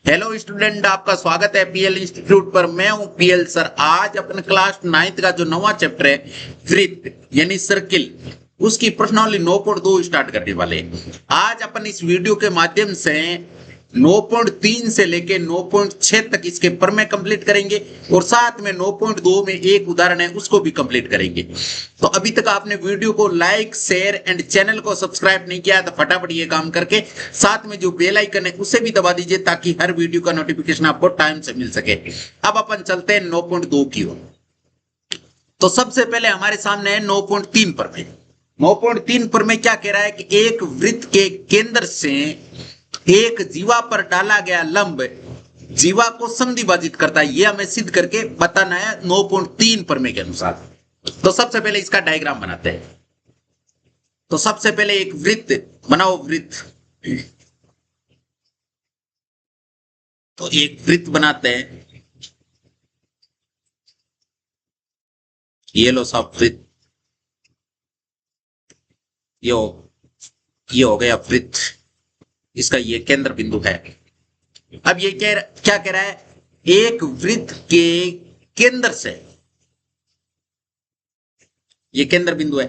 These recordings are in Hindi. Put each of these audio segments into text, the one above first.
हेलो स्टूडेंट, आपका स्वागत है पीएल इंस्टीट्यूट पर। मैं हूं पीएल सर। आज अपने क्लास 9th का जो नवा चैप्टर है वृत्त यानी सर्किल, उसकी प्रश्नावली 9.2 स्टार्ट करने वाले हैं। आज अपन इस वीडियो के माध्यम से 9.3 से लेके 9.6 तक इसके प्रमेय कंप्लीट करेंगे और साथ में 9.2 में एक उदाहरण है उसको भी कंप्लीट करेंगे। तो अभी तक आपने वीडियो को लाइक शेयर एंड चैनल को सब्सक्राइब नहीं किया तो फटाफट ये काम करके साथ में जो बेल आइकन है उसे भी दबा दीजिए ताकि हर वीडियो का नोटिफिकेशन आपको टाइम से मिल सके। अब अपन चलते हैं 9.2 की ओर। तो सबसे पहले हमारे सामने है 9.3 प्रमेय। 9.3 प्रमेय क्या कह रहा है कि एक वृत्त के केंद्र से एक जीवा पर डाला गया लंब जीवा को समद्विभाजित करता है। यह हमें सिद्ध करके बताना है 9.3 प्रमेय के अनुसार। तो सबसे पहले इसका डायग्राम बनाते हैं। तो सबसे पहले एक वृत्त बनाओ। वृत्त, तो एक वृत्त बनाते हैं। ये लो सब वृत्त, ये हो गया वृत्त। इसका ये केंद्र बिंदु है। अब ये क्या कह रहा है, एक वृत्त के केंद्र से, ये केंद्र बिंदु है,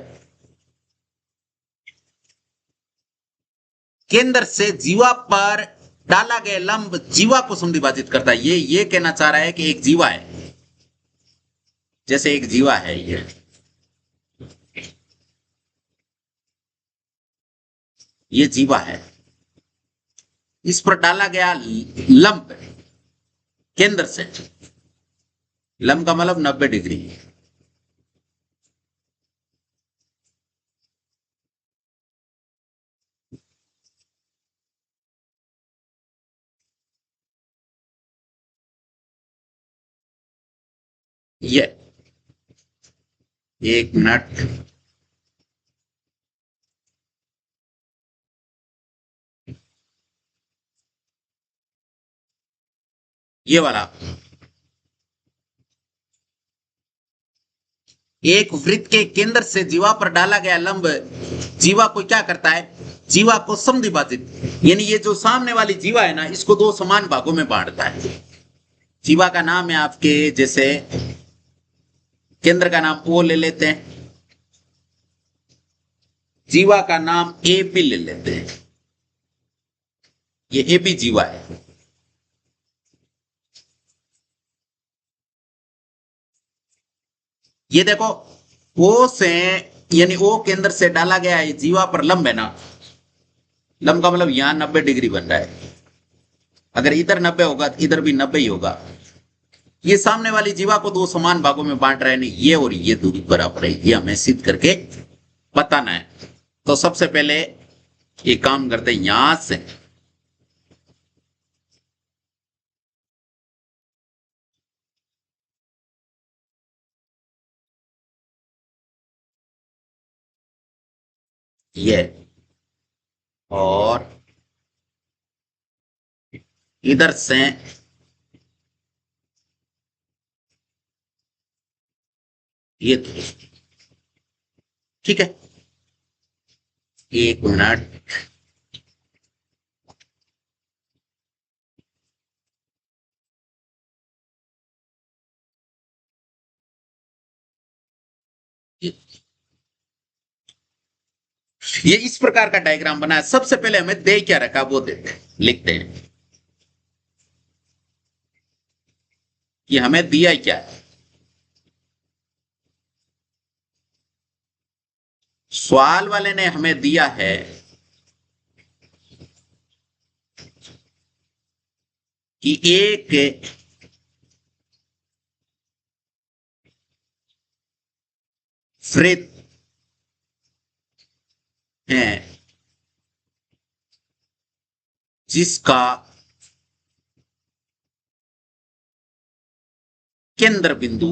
केंद्र से जीवा पर डाला गया लंब जीवा को समद्विभाजित करता है। ये कहना चाह रहा है कि एक जीवा है, जैसे एक जीवा है, ये जीवा है, इस पर डाला गया लंब केंद्र से, लंब का मतलब 90 डिग्री। ये एक मिनट, ये वाला एक वृत्त के केंद्र से जीवा पर डाला गया लंब जीवा को क्या करता है, जीवा को समद्विभाजित, यानी ये जो सामने वाली जीवा है ना, इसको दो समान भागों में बांटता है। जीवा का नाम है आपके, जैसे केंद्र का नाम ओ ले लेते हैं, जीवा का नाम ए बी ले लेते हैं। ये ए बी जीवा है। ये देखो, ओ से यानी ओ केंद्र से डाला गया है जीवा पर लंब है ना, लंब का मतलब यहां 90 डिग्री बन रहा है। अगर इधर 90 होगा तो इधर भी 90 ही होगा। ये सामने वाली जीवा को दो समान भागों में बांट रहे हैं, ये और ये दूरी बराबर है। ये हमें सिद्ध करके बताना है। तो सबसे पहले ये काम करते हैं, यहां से ये, और इधर से ये, ठीक है। एक मिनट, ये इस प्रकार का डायग्राम बना है। सबसे पहले हमें दे क्या रखा वो देते हैं, लिखते हैं कि हमें दिया क्या है। सवाल वाले ने हमें दिया है कि एक वृत्त है जिसका केंद्र बिंदु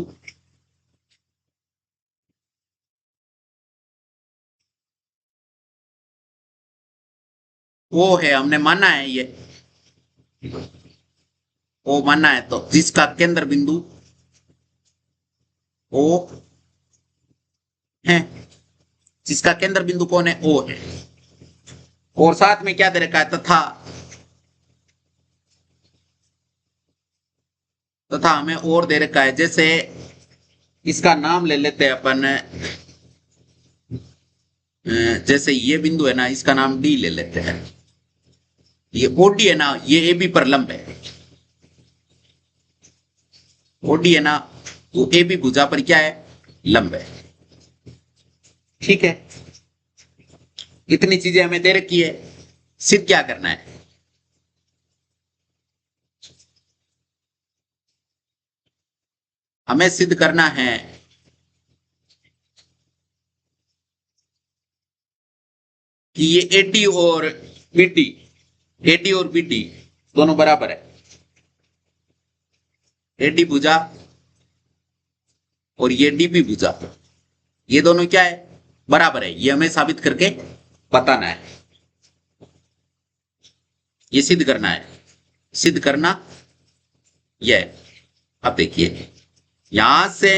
वो है, हमने माना है ये ओ माना है, तो जिसका केंद्र बिंदु ओ है, जिसका केंद्र बिंदु कौन है, ओ है। और साथ में क्या दे रखा है, तथा तथा हमें और दे रखा है, जैसे इसका नाम ले लेते हैं अपन, जैसे ये बिंदु है ना, इसका नाम डी ले लेते हैं। ये ओडी है ना, ये ए बी पर लंब है। ओडी है ना, वो ए बी भुजा पर क्या है, लंब है। ठीक है, इतनी चीजें हमें दे रखी है। सिद्ध क्या करना है, हमें सिद्ध करना है कि ये एडी और बीडी, एडी और बीडी दोनों बराबर है। एडी भुजा और ये डीबी भुजा, ये दोनों क्या है, बराबर है। ये हमें साबित करके बताना है, ये सिद्ध करना है। सिद्ध करना यह, अब देखिए यहां से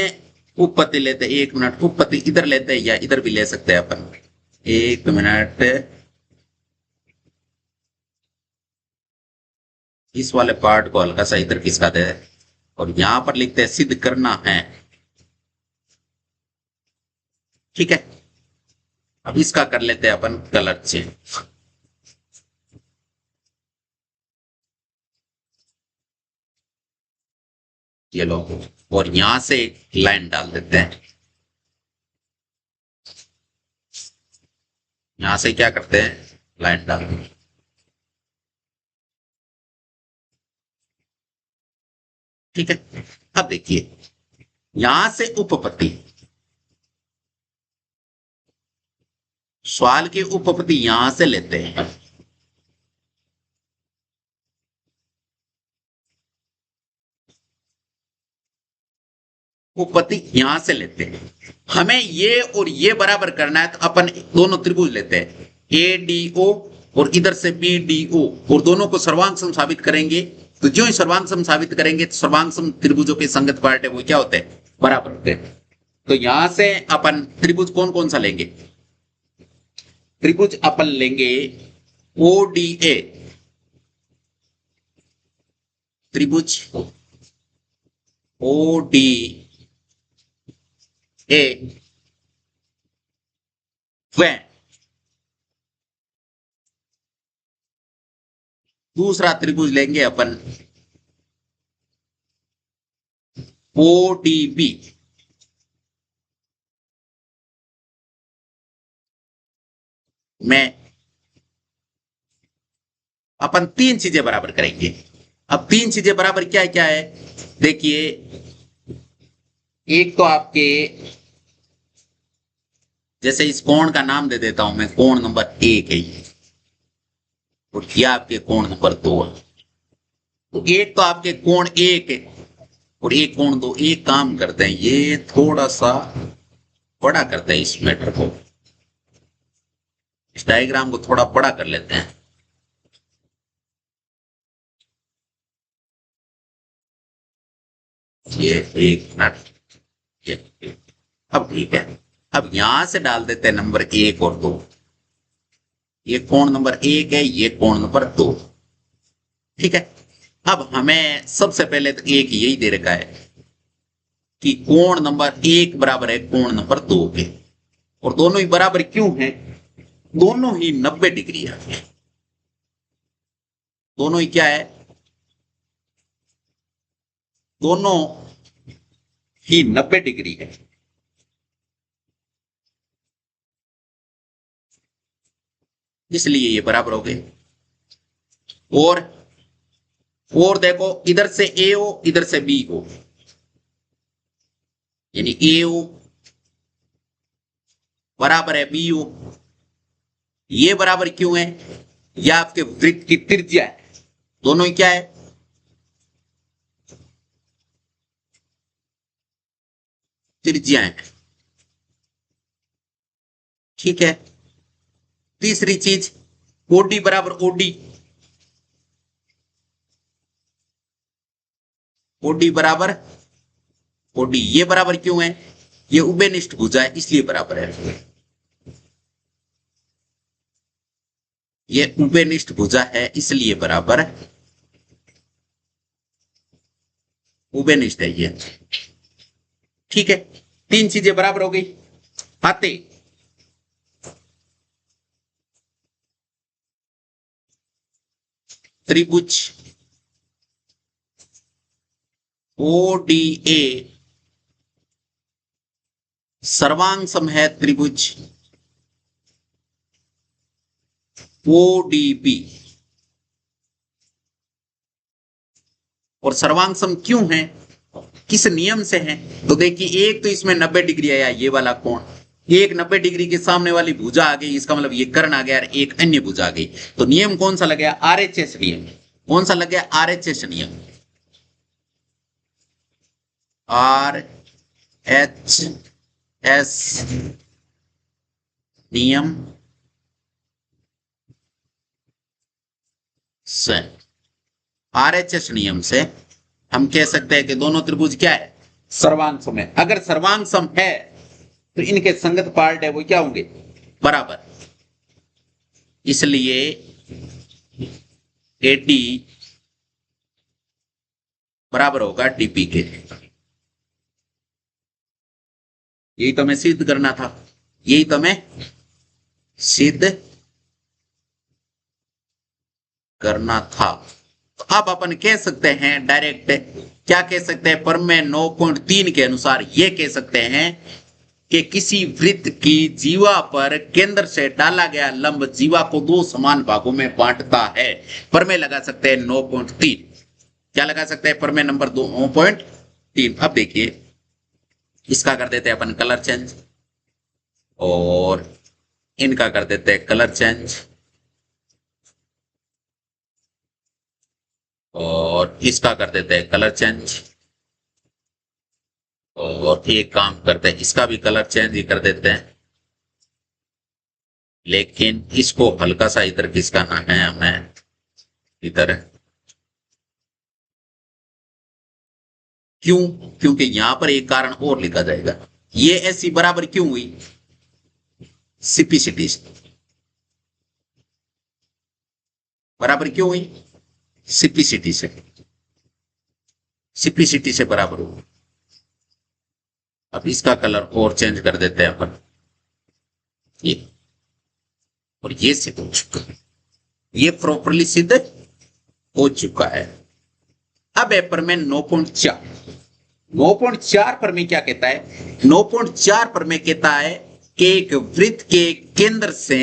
उपपत्ति लेते हैं, 1 मिनट, उपपत्ति इधर लेते हैं या इधर भी ले सकते हैं अपन। 1 मिनट, इस वाले पार्ट को हल्का सा इधर खिसकाते हैं और यहां पर लिखते हैं सिद्ध करना है। ठीक है, अब इसका कर लेते हैं अपन कलर चेंज। ये लो, और यहां से लाइन डाल देते हैं। यहां से क्या करते हैं, लाइन डाल देते हैं। ठीक है, अब देखिए यहां से उपपत्ति, सवाल की उपपत्ति यहां से लेते हैं। उपपत्ति यहां से लेते हैं। हमें ये और ये बराबर करना है, तो अपन दोनों त्रिभुज लेते हैं, ए डी ओ और इधर से बी डी ओ, और दोनों को सर्वांग सम साबित करेंगे। तो जो ही सर्वांग सम साबित करेंगे, तो सर्वांग सम त्रिभुजों के संगत पार्ट है वो क्या होते हैं, बराबर होते हैं। तो यहां से अपन त्रिभुज कौन कौन सा लेंगे, त्रिभुज अपन लेंगे ओ डी ए, त्रिभुज ओ डी ए व दूसरा त्रिभुज लेंगे अपन ओ डी बी। में अपन 3 चीजें बराबर करेंगे। अब 3 चीजें बराबर क्या है, क्या है, देखिए एक तो आपके, जैसे इस कोण का नाम दे देता हूं मैं, कोण नंबर 1 है ये, और ये आपके कोण नंबर 2 है। तो एक तो आपके कोण 1 है और एक कोण 2। एक काम करते हैं, ये थोड़ा सा बड़ा करते हैं इस मैटर को, इस डायग्राम को थोड़ा बड़ा कर लेते हैं। ये 1 मिनट, ये अब ठीक है। अब यहां से डाल देते हैं नंबर 1 और 2। ये कोण नंबर 1 है, ये कोण नंबर 2। ठीक है, अब हमें सबसे पहले तो एक यही दे रखा है कि कोण नंबर 1 बराबर है कोण नंबर 2 के, और दोनों ही बराबर क्यों हैं, दोनों ही 90 डिग्री है। दोनों ही क्या है, दोनों ही 90 डिग्री है। इसलिए ये बराबर हो गए। और देखो, इधर से ए हो, इधर से बी हो, यानी ए हो बराबर है बी हो। ये बराबर क्यों है, ये आपके वृत्त की त्रिज्या है। दोनों ही क्या है, त्रिज्या है। ठीक है, तीसरी चीज, ओडी बराबर ओडी, ओडी बराबर ओडी। ये बराबर क्यों है, ये उभयनिष्ठ भुजा है इसलिए बराबर है। ये उभयनिष्ठ भुजा है इसलिए बराबर उभयनिष्ठ है ये। ठीक है, तीन चीजें बराबर हो गई। आते त्रिभुज ODA सर्वांग सम है त्रिभुज ODB, और सर्वांग सम क्यों है, किस नियम से है? तो देखिए, एक तो इसमें 90 डिग्री आया ये वाला कोण, एक 90 डिग्री के सामने वाली भुजा आ गई, इसका मतलब ये कर्ण आ गया और एक अन्य भुजा आ गई। तो नियम कौन सा लग गया? RHS नियम। कौन सा लग गया? RHS नियम। RHS नियम से, RHS नियम से हम कह सकते हैं कि दोनों त्रिभुज क्या है? सर्वांग सम है। अगर सर्वांग सम है तो इनके संगत पार्ट है वो क्या होंगे? बराबर। इसलिए AD बराबर होगा DP के। यही तो हमें सिद्ध करना था, यही तो हमें सिद्ध करना था। तो अब अपन कह सकते हैं डायरेक्ट, क्या कह सकते हैं? प्रमेय 9.3 के अनुसार ये कह सकते हैं कि किसी वृत्त की जीवा पर केंद्र से डाला गया लंब जीवा को दो समान भागों में बांटता है। प्रमेय लगा सकते हैं 9.3। क्या लगा सकते हैं? प्रमेय नंबर 9.3। अब देखिए, इसका कर देते हैं अपन कलर चेंज, और इनका कर देते हैं कलर चेंज, और इसका कर देते हैं कलर चेंज, और एक काम करते हैं, इसका भी कलर चेंज ही कर देते हैं। लेकिन इसको हल्का सा इधर खिसकाना है हमें, इधर। क्यों? क्योंकि यहां पर एक कारण और लिखा जाएगा। ये ऐसी बराबर क्यों हुई? सिपिसिटी बराबर क्यों हुई? सिपिसिटी से, सिपिसिटी से बराबर हुई। अब इसका कलर और चेंज कर देते हैं अपन, ये, और ये सिद्ध हो चुका है, ये प्रॉपरली सिद्ध हो चुका है। अब है प्रमेय 9.4। 9.4 प्रमेय क्या कहता है? 9.4 प्रमेय कहता है कि एक वृत्त के केंद्र से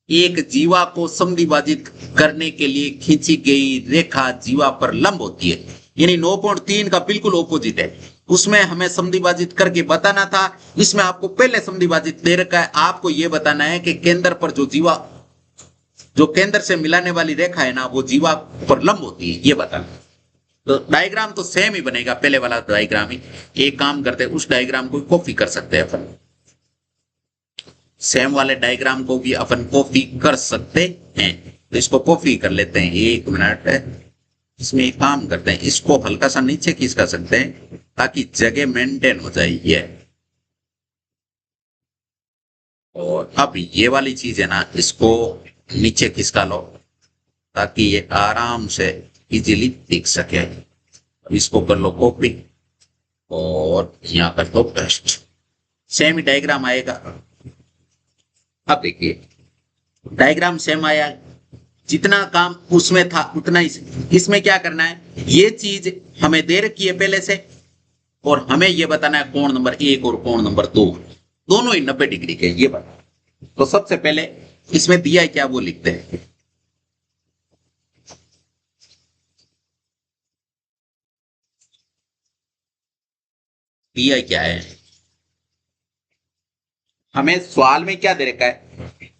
एक जीवा को समद्विभाजित करने के लिए खींची गई रेखा जीवा पर लंब होती है। यानी 9.3 का बिल्कुल ऑपोजिट है। उसमें हमें समद्विभाजित करके बताना था, इसमें आपको पहले समद्विभाजित दे रखा है, आपको यह बताना है कि केंद्र पर जो जीवा, जो केंद्र से मिलाने वाली रेखा है ना, वो जीवा पर लंब होती है, ये बताना। तो डायग्राम तो सेम ही बनेगा, पहले वाला डायग्राम ही। एक काम करते हैं, उस डायग्राम को कॉपी कर सकते हैं अपन, सेम वाले डायग्राम को भी अपन कॉपी कर सकते हैं। तो इसको कॉपी कर लेते हैं, 1 मिनट। इसमें एक काम करते हैं, इसको हल्का सा नीचे खींच सकते हैं ताकि जगह मेंटेन हो जाए ये। और अब ये वाली चीज है ना, इसको नीचे खिसका लो ताकि ये आराम से इजीली दिख सके। अब इसको कर लो कॉपी, और यहाँ कर दो पेस्ट, सेम ही डायग्राम आएगा। अब देखिए, डायग्राम सेम आया, जितना काम उसमें था उतना ही इसमें क्या करना है? ये चीज हमें दे रखी है पहले से, और हमें ये बताना है कोण नंबर 1 और कोण नंबर 2 दोनों ही 90 डिग्री के, ये बता। तो सबसे पहले इसमें दिया है क्या, वो लिखते हैं। दिया क्या है हमें? सवाल में क्या दे रखा है?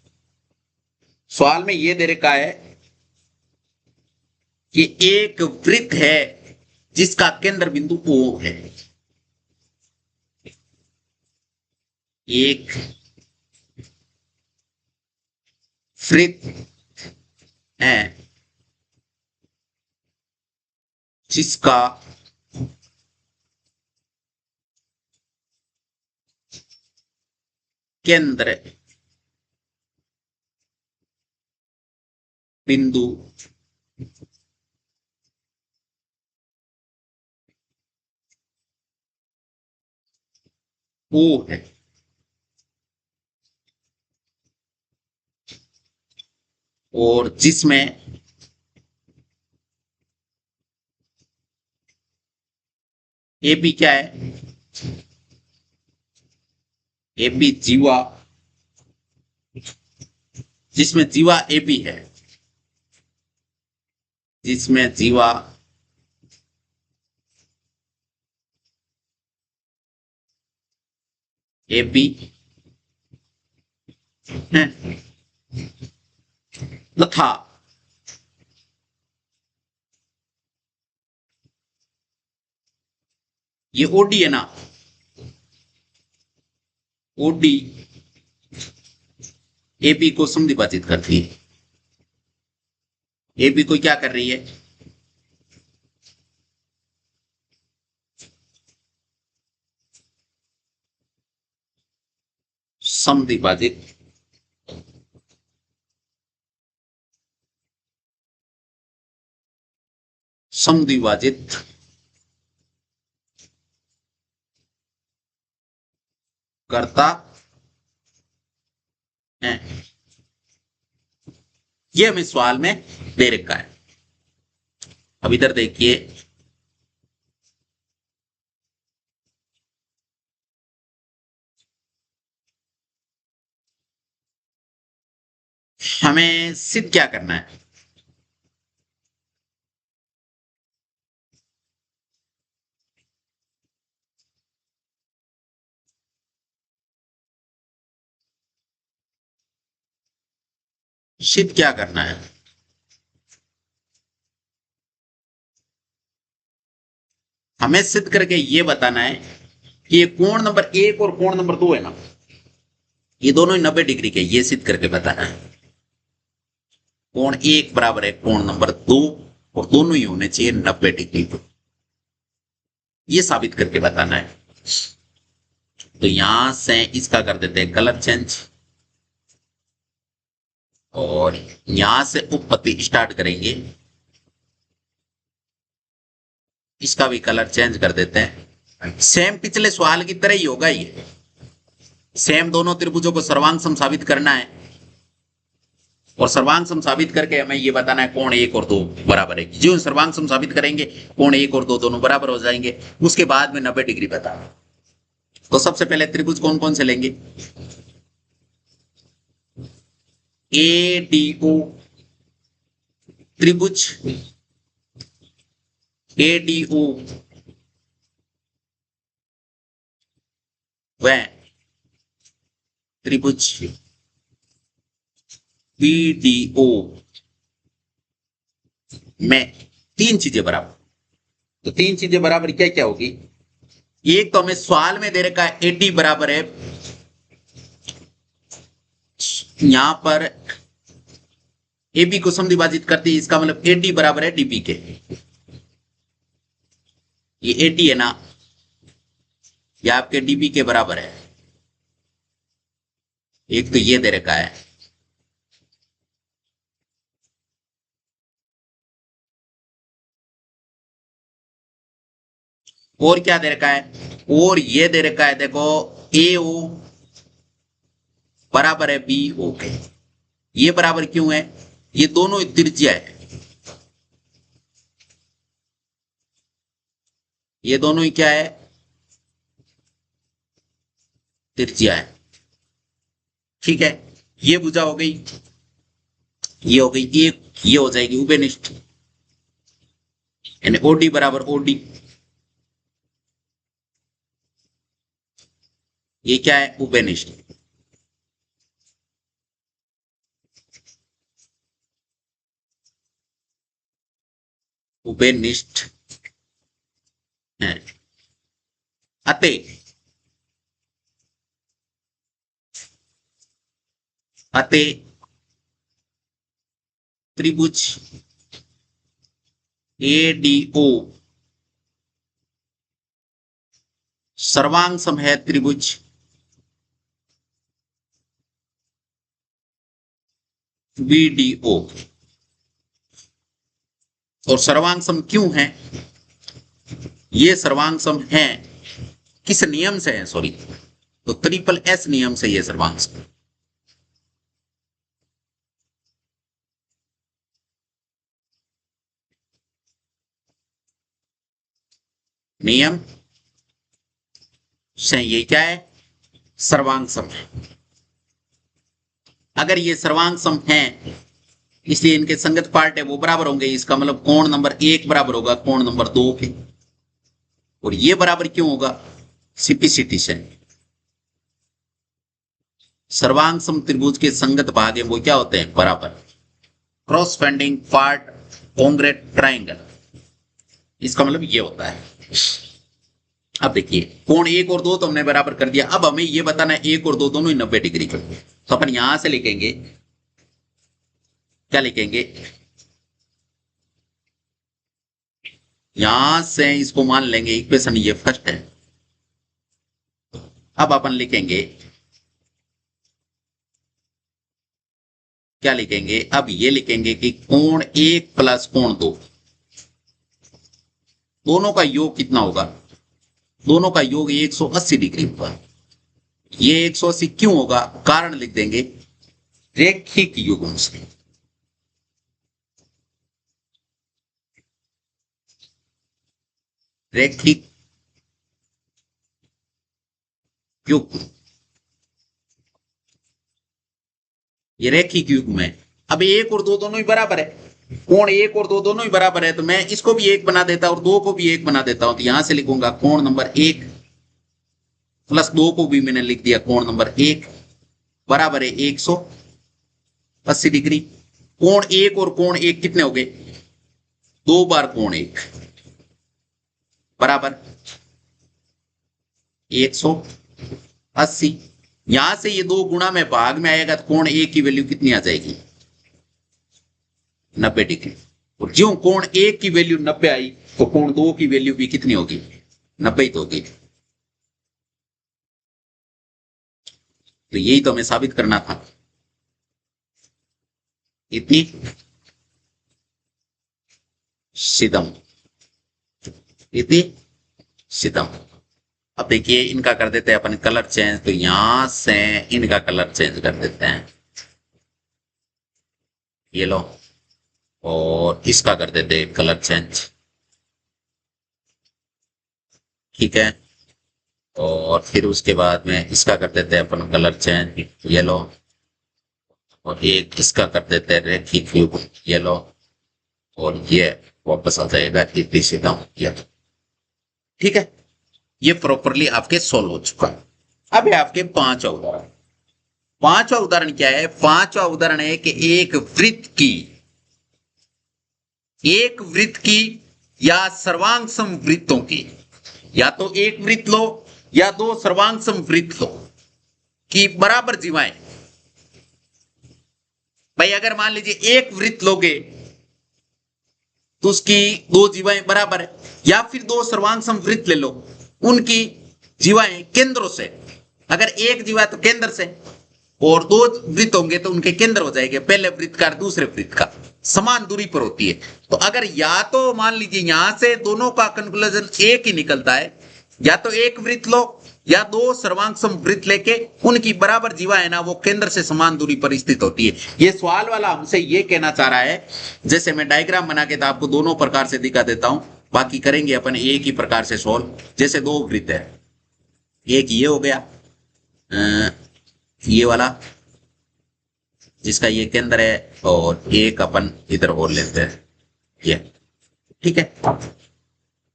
सवाल में ये दे रखा है कि एक वृत्त है जिसका केंद्र बिंदु O है। एक वृत्त है जिसका केंद्र बिंदु ओ है, और जिसमें एपी क्या है, एपी जीवा, जिसमें जीवा एपी है, जिसमें जीवा एपी है तथा ये ओडी है ना, ओडी एपी को समविभाजित करती है। एपी को क्या कर रही है, समविभाजित समद्विभाजित करता है। ये हमें सवाल में दे रखा है। अब इधर देखिए, हमें सिद्ध क्या करना है, सिद्ध क्या करना है, हमें सिद्ध करके ये बताना है कि ये कोण नंबर 1 और कोण नंबर 2 है ना, ये दोनों ही 90 डिग्री के, ये सिद्ध करके बताना है। कोण 1 बराबर है कोण नंबर 2 और दोनों ही होने चाहिए 90 डिग्री पर, ये साबित करके बताना है। तो यहां से इसका कर देते हैं कलर चेंज, और यहां से उत्पत्ति स्टार्ट करेंगे, इसका भी कलर चेंज कर देते हैं। सेम पिछले सवाल की तरह ही होगा ये, सेम दोनों त्रिभुजों को सर्वांग सम साबित करना है, और सर्वांग सम साबित करके हमें ये बताना है कोण 1 और 2 बराबर है। जो सर्वांग सम साबित करेंगे कोण 1 और 2 दोनों बराबर हो जाएंगे, उसके बाद में 90 डिग्री बताना। तो सबसे पहले त्रिभुज कौन कौन से लेंगे, ए डी ओ त्रिभुज, ए डी ओ व त्रिभुज बी डी ओ में तीन चीजें बराबर। तो तीन चीजें बराबर क्या क्या होगी, एक तो हमें सवाल में दे रखा है एडी बराबर है, यहां पर एबी को समद्विभाजित करती है, इसका मतलब एडी बराबर है डीबी के। ये एडी है ना, ये आपके डीबी के बराबर है। एक तो ये दे रखा है, और क्या दे रखा है, और ये दे रखा है देखो ए ओ बराबर है बी ओ के। ये बराबर क्यों है, ये दोनों त्रिज्या है, ये दोनों ही क्या है, त्रिज्या है। ठीक है, ये भुजा हो गई, ये हो गई एक, ये हो जाएगी उभयनिष्ठ, यानी ओडी बराबर ओडी। ये क्या है, उभयनिष्ठ। उभयनिष्ठ है। अतः अतः त्रिभुज ए डी ओ सर्वांग सम है त्रिभुज बी डी ओ। और सर्वांग सम क्यों है, ये सर्वांग सम है किस नियम से है, सॉरी तो ट्रिपल एस नियम से ये सर्वांग सम। नियम से ये क्या है, सर्वांग सम है। अगर ये सर्वांग सम है इसलिए इनके संगत पार्ट है वो बराबर होंगे, इसका मतलब कोण नंबर 1 बराबर होगा कोण नंबर 2 के। और ये बराबर क्यों होगा, सिपिसिटी से। सर्वांग सम त्रिभुज के संगत भाग है वो क्या होते हैं, बराबर। Cross vending part congruent triangle, इसका मतलब ये होता है। अब देखिए कोण 1 और 2 तो हमने बराबर कर दिया, अब हमें ये बताना है 1 और 2 दोनों ही 90 डिग्री के। तो अपन यहां से लिखेंगे, क्या लिखेंगे, यहां से इसको मान लेंगे इक्वेशन ये फर्स्ट है। अब अपन लिखेंगे, क्या लिखेंगे, अब ये लिखेंगे कि कोण 1 प्लस कोण 2 दोनों का योग कितना होगा, दोनों का योग 180 डिग्री होगा। ये 180 क्यों होगा, कारण लिख देंगे रेखिक युग्म से। रेखिक युग्म, ये रेखिक युग्म है। अब 1 और 2 दोनों ही बराबर है, कोण 1 और 2 दोनों ही बराबर है, तो मैं इसको भी 1 बना देता और 2 को भी 1 बना देता हूं। तो यहां से लिखूंगा कोण नंबर 1 प्लस 2 को भी मैंने लिख दिया कोण नंबर 1 बराबर है 180 डिग्री। कोण 1 और कोण 1 कितने हो गए, 2 बार कोण 1 बराबर 180। यहां से ये 2 गुणा में भाग में आएगा तो कोण 1 की वैल्यू कितनी आ जाएगी, 90 डिग्री। और ज्यों कोण 1 की वैल्यू 90 आई तो कोण 2 की वैल्यू भी कितनी होगी, 90 तो होगी। तो यही तो हमें साबित करना था, इति सिद्धम, इति सिद्धम। अब देखिए इनका कर देते हैं अपन कलर चेंज, तो यहां से इनका कलर चेंज कर देते हैं, ये लो, और इसका कर देते हैं कलर चेंज, ठीक है। और फिर उसके बाद में इसका कर देते हैं अपन कलर चेंज, ये लो, और एक इसका कर देते हैं रेखिक युग्म, ये लो, और ये वापस आ जाएगा इति सिद्धम, ठीक है। ये प्रॉपरली आपके सोल्व हो चुका है। अब है आपके 5वां उदाहरण। 5वां उदाहरण क्या है, 5वां उदाहरण है कि एक वृत्त की या सर्वांग सम वृत्तों की, या तो एक वृत्त लो या 2 सर्वांग सम वृत्त लो की बराबर जीवाएं। भाई अगर मान लीजिए एक वृत्त लोगे तो उसकी 2 जीवाएं बराबर है, या फिर 2 सर्वांग सम वृत्त ले लो उनकी जीवाएं केंद्रों से, अगर एक जीवा तो केंद्र से, और 2 वृत्त होंगे तो उनके केंद्र हो जाएंगे, पहले वृत्त का दूसरे वृत्त का, समान दूरी पर होती है। तो अगर या तो मान लीजिए यहां से दोनों का कंक्लूजन एक ही निकलता है, या तो एक वृत्त लो या 2 सर्वांग सम वृत्त लेके उनकी बराबर जीवा है ना वो केंद्र से समान दूरी पर स्थित होती है। ये सवाल वाला हमसे ये कहना चाह रहा है, जैसे मैं डायग्राम बना के तो आपको दोनों प्रकार से दिखा देता हूं, बाकी करेंगे अपन एक ही प्रकार से सॉल्व। जैसे 2 वृत्त है, एक ये हो गया, ये वाला जिसका ये केंद्र है, और एक अपन इधर और लेते हैं ये, ठीक है।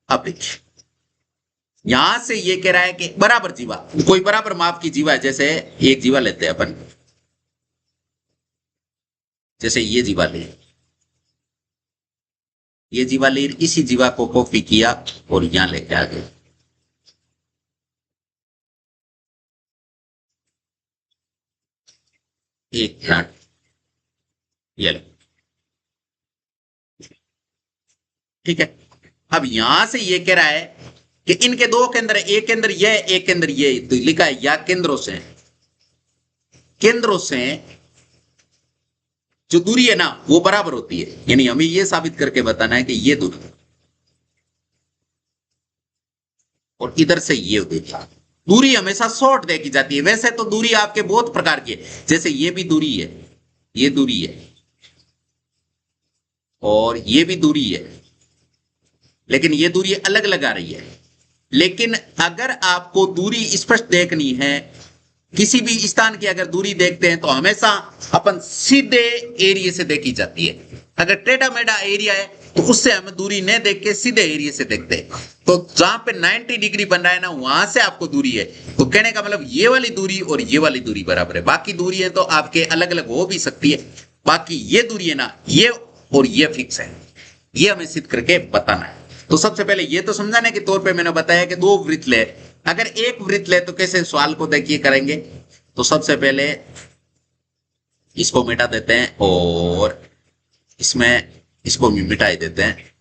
अब देखिए यहां से ये कह रहा है कि बराबर जीवा, कोई बराबर माप की जीवा है, जैसे एक जीवा लेते हैं अपन, जैसे ये जीवा ले, ये जीवा ले, इसी जीवा को कॉपी किया और यहां लेके आ गए। एक मिनट, ये लो, ठीक है। अब यहां से ये कह रहा है कि इनके 2 केंद्र, एक केंद्र ये, एक केंद्र ये, तो लिखा है या केंद्रों से जो दूरी है ना वो बराबर होती है, यानी हमें ये साबित करके बताना है कि ये दूरी और इधर से ये दूरी दूरी हमेशा शॉर्ट देखी जाती है। वैसे तो दूरी आपके बहुत प्रकार की है, जैसे ये भी दूरी है, ये दूरी है, और ये भी दूरी है, लेकिन ये दूरी अलग अलग आ रही है। लेकिन अगर आपको दूरी स्पष्ट देखनी है, किसी भी स्थान की अगर दूरी देखते हैं तो हमेशा अपन सीधे एरिया से देखी जाती है। अगर टेढ़ा मेढ़ा एरिया है तो उससे हम दूरी नहीं देख के सीधे एरिया से देखते हैं। तो जहां पे 90 डिग्री बन रहा है ना, वहां से आपको दूरी है। तो कहने का मतलब ये वाली दूरी और ये वाली दूरी बराबर है। बाकी दूरी है तो आपके अलग अलग हो भी सकती है, बाकी ये दूरी है ना, ये और ये फिक्स है। ये हमें सिद्ध करके बताना है। तो सबसे पहले ये तो समझाने के तौर पे मैंने बताया कि दो वृत्त ले, अगर एक वृत्त ले तो कैसे सवाल को देखिए करेंगे। तो सबसे पहले इसको मिटा देते हैं और इसमें इसको भी मिटा ही देते हैं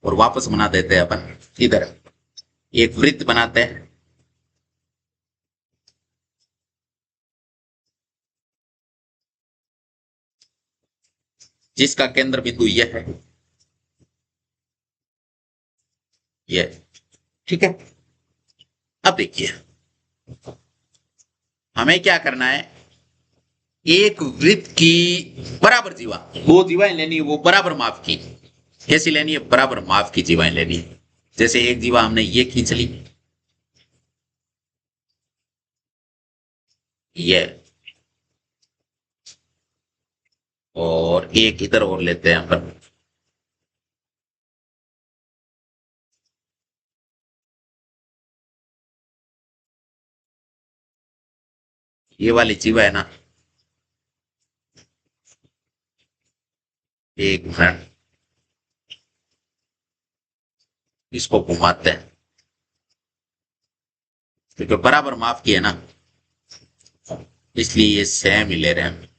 और वापस बना देते हैं अपन इधर एक वृत्त बनाते हैं। जिसका केंद्र बिंदु यह है, ये, ठीक है। अब देखिए हमें क्या करना है, एक वृत्त की बराबर जीवा, वो जीवाएं लेनी है, वो बराबर माप की। कैसी लेनी है? बराबर माप की जीवाएं लेनी है। जैसे एक जीवा हमने ये खींच ली, ये, और एक इधर और लेते हैं अपन, ये वाली जीवा है ना, एक मिनट, इसको घुमाते हैं क्योंकि बराबर माफ किया ना, इसलिए ये सेम ही ले रहे हैं।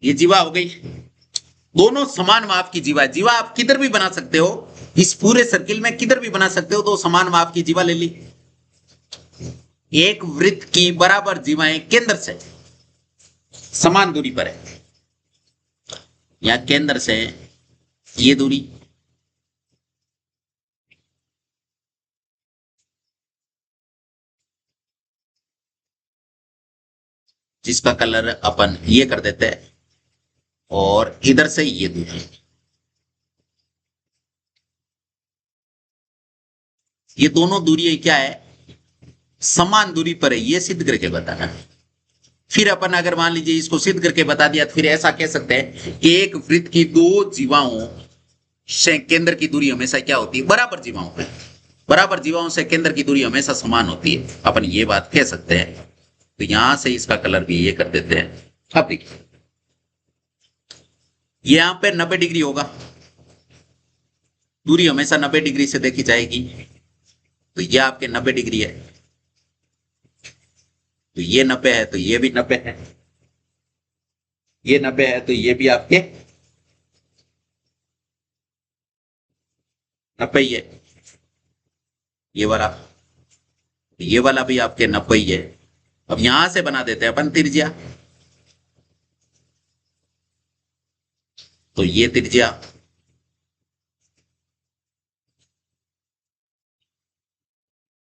ये जीवा हो गई, दोनों समान माप की जीवा। जीवा आप किधर भी बना सकते हो, इस पूरे सर्किल में किधर भी बना सकते हो। तो समान माप की जीवा ले ली। एक वृत्त की बराबर जीवाएं केंद्र से समान दूरी पर है, या केंद्र से ये दूरी, जिसका कलर अपन ये कर देते हैं, और इधर से ये दूरी, ये दोनों दूरी क्या है, समान दूरी पर है। ये सिद्ध करके बताना। फिर अपन अगर मान लीजिए इसको सिद्ध करके बता दिया तो फिर ऐसा कह सकते हैं कि एक वृत्त की दो जीवाओं से केंद्र की दूरी हमेशा क्या होती है, बराबर जीवाओं पे, बराबर जीवाओं से केंद्र की दूरी हमेशा समान होती है। अपन ये बात कह सकते हैं। तो यहां से इसका कलर भी ये कर देते हैं। अब देखिए यहां पे 90 डिग्री होगा, दूरी हमेशा 90 डिग्री से देखी जाएगी। तो ये आपके 90 डिग्री है, तो ये 90 है तो ये भी 90 है, ये 90 है तो ये भी आपके 90 ही है, ये वाला भी आपके 90 ही है। अब यहां से बना देते हैं अपन त्रिज्या। तो ये त्रिज्या,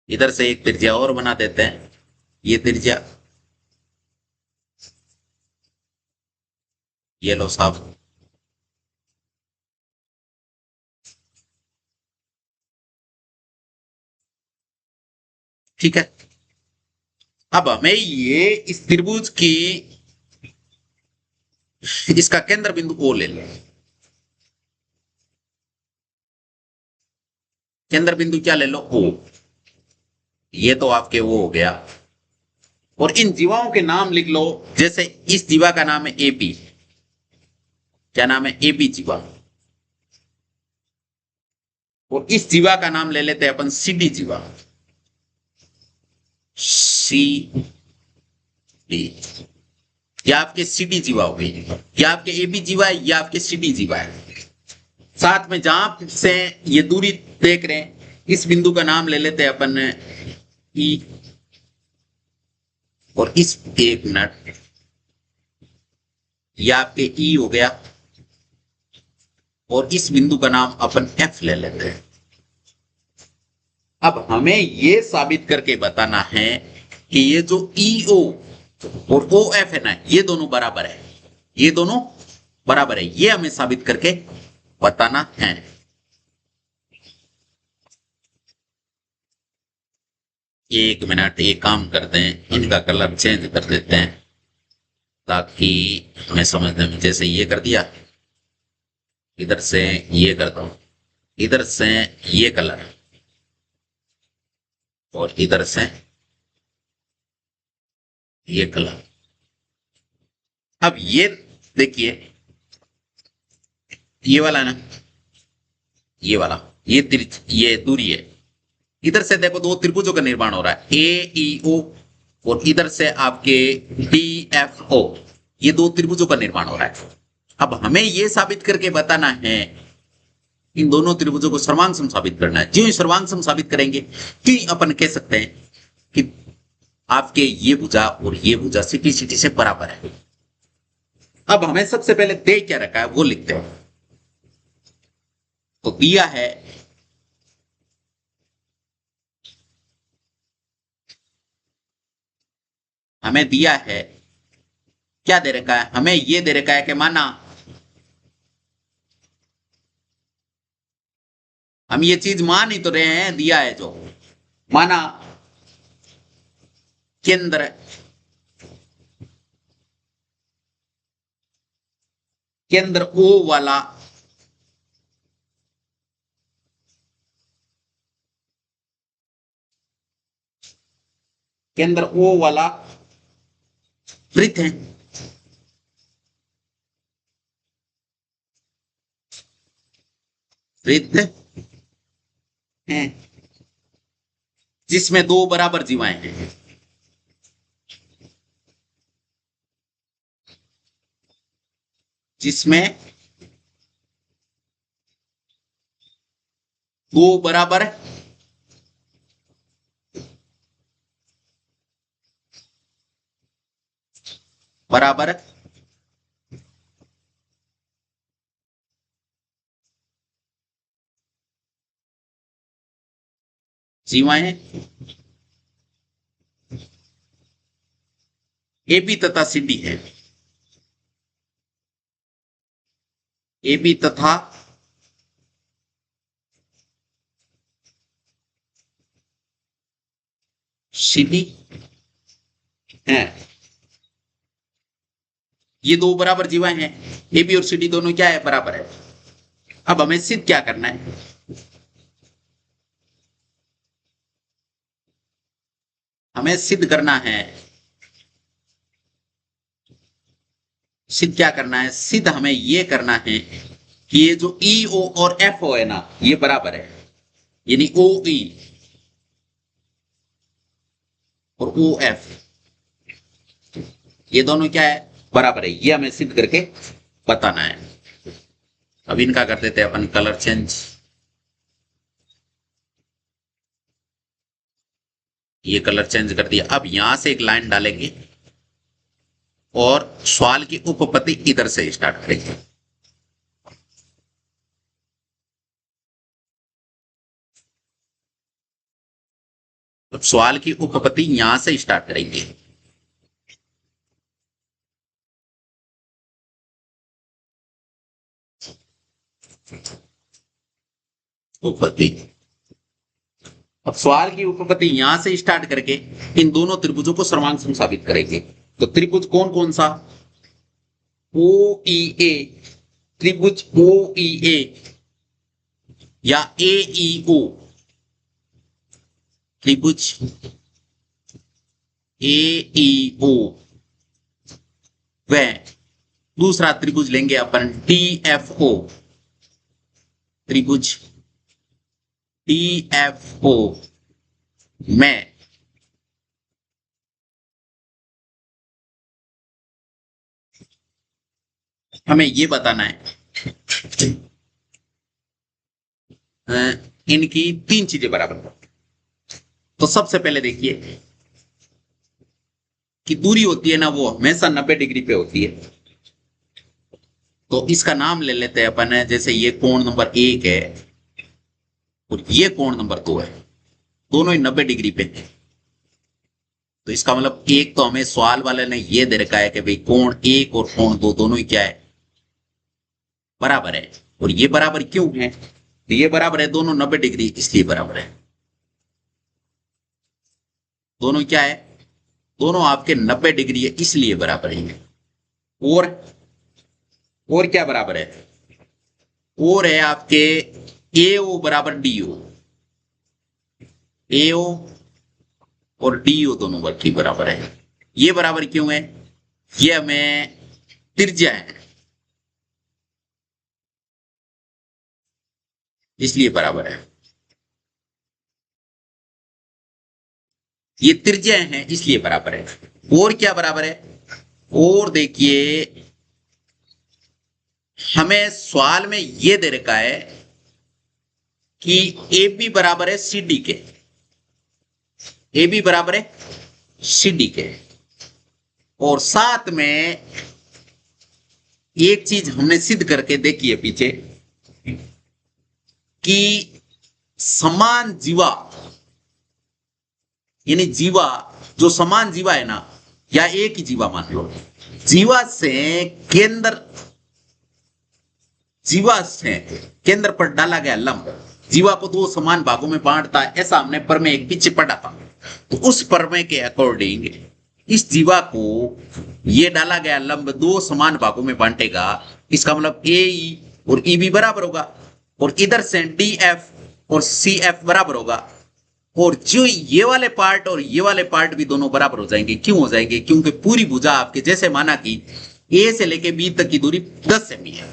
इधर से एक त्रिज्या और बना देते हैं, ये त्रिज्या, ये लो साहब। ठीक है। अब हमें ये इस त्रिभुज की इसका केंद्र बिंदु ओ ले लें। केंद्र बिंदु क्या ले लो, ओ। ये तो आपके वो हो गया। और इन जीवाओं के नाम लिख लो। जैसे इस जीवा का नाम है एपी, क्या नाम है, एपी जीवा। और इस जीवा का नाम ले लेते हैं अपन सीडी जीवा, सी डी। या आपके सीडी जीवा हो गई, या आपके एबी जीवा है, या आपके सीडी जीवा है। साथ में जहां से ये दूरी देख रहे हैं, इस बिंदु का नाम ले लेते हैं अपन ई। और इस, एक मिनट, ये आपके ई हो गया, और इस बिंदु का नाम अपन F ले लेते हैं। अब हमें ये साबित करके बताना है कि ये जो EO और OF है ना, ये दोनों बराबर है, ये दोनों बराबर है, ये हमें साबित करके बताना है। एक मिनट, ये काम करते हैं, इनका कलर चेंज कर देते हैं ताकि हमें समझने में, जैसे ये कर दिया, इधर से ये करता हूं, इधर से ये कलर और इधर से ये कलर। अब ये देखिए, ये वाला ना, ये वाला, ये दूरी है, इधर से देखो दो त्रिभुजों का निर्माण हो रहा है, AEO, और इधर से आपके DFO, ये दो त्रिभुजों का निर्माण हो रहा है। अब हमें यह साबित करके बताना है, इन दोनों त्रिभुजों को सर्वांग सम साबित करना है। जो ही सर्वांग सम साबित करेंगे कि अपन कह सकते हैं कि आपके ये भुजा और ये भुजा सिटी से बराबर है। अब हमें सबसे पहले दे क्या रखा है वो लिखते हैं। तो दिया है हमें दिया है, क्या दे रखा है, हमें ये दे रखा है कि माना हम ये चीज मान ही तो रहे हैं, दिया है जो, माना केंद्र केंद्र O वाला केंद्र O वाला वृत्त है, वृत्त है जिसमें दो बराबर जीवाएं हैं, जिसमें दो बराबर बराबर जीवाएं AB तथा CD है, AB तथा CD है, ये दो बराबर जीवाएं हैं, AB और CD दोनों क्या है, बराबर है। अब हमें सिद्ध क्या करना है, हमें सिद्ध करना है, सिद्ध क्या करना है, सिद्ध हमें ये करना है कि ये जो EO और FO है ना, ये बराबर है, यानी OE और OF ये दोनों क्या है, बराबर है। ये हमें सिद्ध करके बताना है। अब इनका कर देते हैं अपन कलर चेंज, ये कलर चेंज कर दिया। अब यहां से एक लाइन डालेंगे और सवाल की उपपत्ति इधर से स्टार्ट करेंगे। तो सवाल की उपपत्ति यहां से स्टार्ट करेंगे। उपपत्ति, अब सवाल की उपपत्ति यहां से स्टार्ट करके इन दोनों त्रिभुजों को सर्वांग सम साबित करेंगे। तो त्रिभुज कौन कौन सा, OEA, त्रिभुज OEA या AEO, त्रिभुज AEO, व दूसरा त्रिभुज लेंगे अपन DFO, त्रिभुज DFO में हमें ये बताना है इनकी तीन चीजें बराबर। तो सबसे पहले देखिए कि दूरी होती है ना, वो हमेशा 90 डिग्री पे होती है। तो इसका नाम ले लेते हैं अपन है, जैसे ये कोण नंबर 1 है और ये कोण नंबर 2 है, दोनों ही 90 डिग्री पे है। तो इसका मतलब एक तो हमें सवाल वाले ने ये दे रखा है कि भाई कोण 1 और कोण 2 दोनों ही क्या है, बराबर है। और ये बराबर क्यों है, तो ये बराबर है दोनों 90 डिग्री, इसलिए बराबर है। दोनों क्या है, दोनों आपके 90 डिग्री है, इसलिए बराबर है। और और क्या बराबर है, और है आपके ए ओ बराबर डी ओ, ए ओ और डी ओ दोनों की बराबर है। ये बराबर क्यों है, ये हमें त्रिज्या है, इसलिए बराबर है। ये त्रिज्या है इसलिए बराबर है। और क्या बराबर है, और देखिए हमें सवाल में ये दे रखा है कि ए बी बराबर है सी डी के, ए बी बराबर है सी डी के। और साथ में एक चीज हमने सिद्ध करके देखी है पीछे कि समान जीवा, यानी जीवा जो समान जीवा है ना, या एक ही जीवा मान लो, जीवा से केंद्र, जीवा से केंद्र पर डाला गया लंब जीवा को दो समान भागों में बांटता है, ऐसा हमने प्रमेय एक पीछे पढ़ा था। तो उस प्रमेय के अकॉर्डिंग इस जीवा को ये डाला गया लंब दो समान भागों में बांटेगा, इसका मतलब ए ई और ई बी बराबर होगा, और इधर से डी एफ और सी एफ बराबर होगा। और जो ये वाले पार्ट और ये वाले पार्ट भी दोनों बराबर हो जाएंगे। क्यों हो जाएंगे, क्योंकि पूरी भुजा आपके जैसे माना कि ए से लेके बी तक की दूरी 10 सेमी है,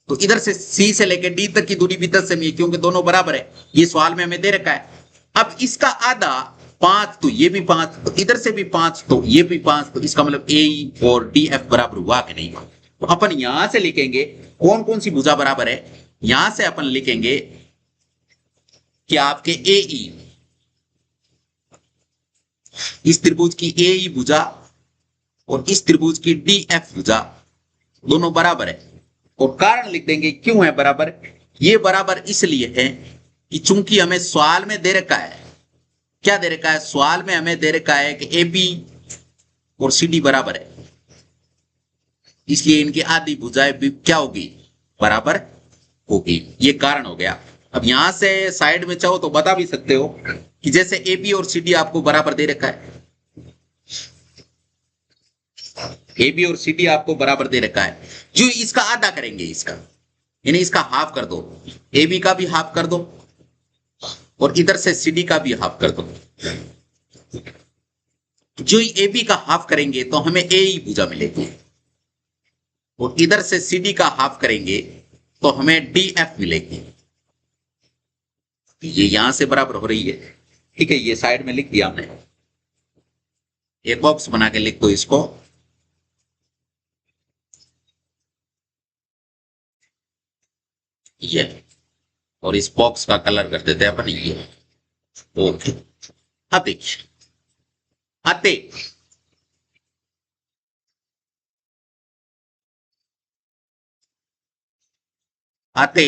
तो इधर से सी से लेके डी तक की दूरी भी 10 सेमी है, क्योंकि दोनों बराबर है। ये सवाल में हमें दे रखा है। अब इसका आधा 5, तो ये भी 5, तो इधर से भी 5, तो ये भी 5, तो इसका मतलब ए और डी एफ बराबर हुआ कि नहीं। तो अपन यहां से लिखेंगे कौन कौन सी भुजा बराबर है। यहां से अपन लिखेंगे कि आपके ए ई, इस त्रिभुज की ए ई भुजा और इस त्रिभुज की डी एफ भुजा दोनों बराबर है। और कारण लिख देंगे क्यों है बराबर। ये बराबर इसलिए है कि चूंकि हमें सवाल में दे रखा है, क्या दे रखा है, सवाल में हमें दे रखा है कि ए बी और सी डी बराबर है, इसलिए इनकी आधी भुजाएं भी क्या होगी, बराबर होगी। ये कारण हो गया। अब यहां से साइड में चाहो तो बता भी सकते हो कि जैसे ए बी और सी डी आपको बराबर दे रखा है, ए बी और सी डी आपको बराबर दे रखा है, जो इसका आधा करेंगे, इसका यानी इसका हाफ कर दो, ए बी का भी हाफ कर दो और इधर से सी डी का भी हाफ कर दो। जो ए बी का हाफ करेंगे तो हमें ए ई भुजा मिलेगी, और इधर से सी डी का हाफ करेंगे तो हमें डी एफ मिलेगी। ये यहां से बराबर हो रही है, ठीक है। ये साइड में लिख दिया हमने, एक बॉक्स बना के लिख दो इसको। ये और इस बॉक्स का कलर कर देते हैं अपन ये। ओके, अब देखिए आते आते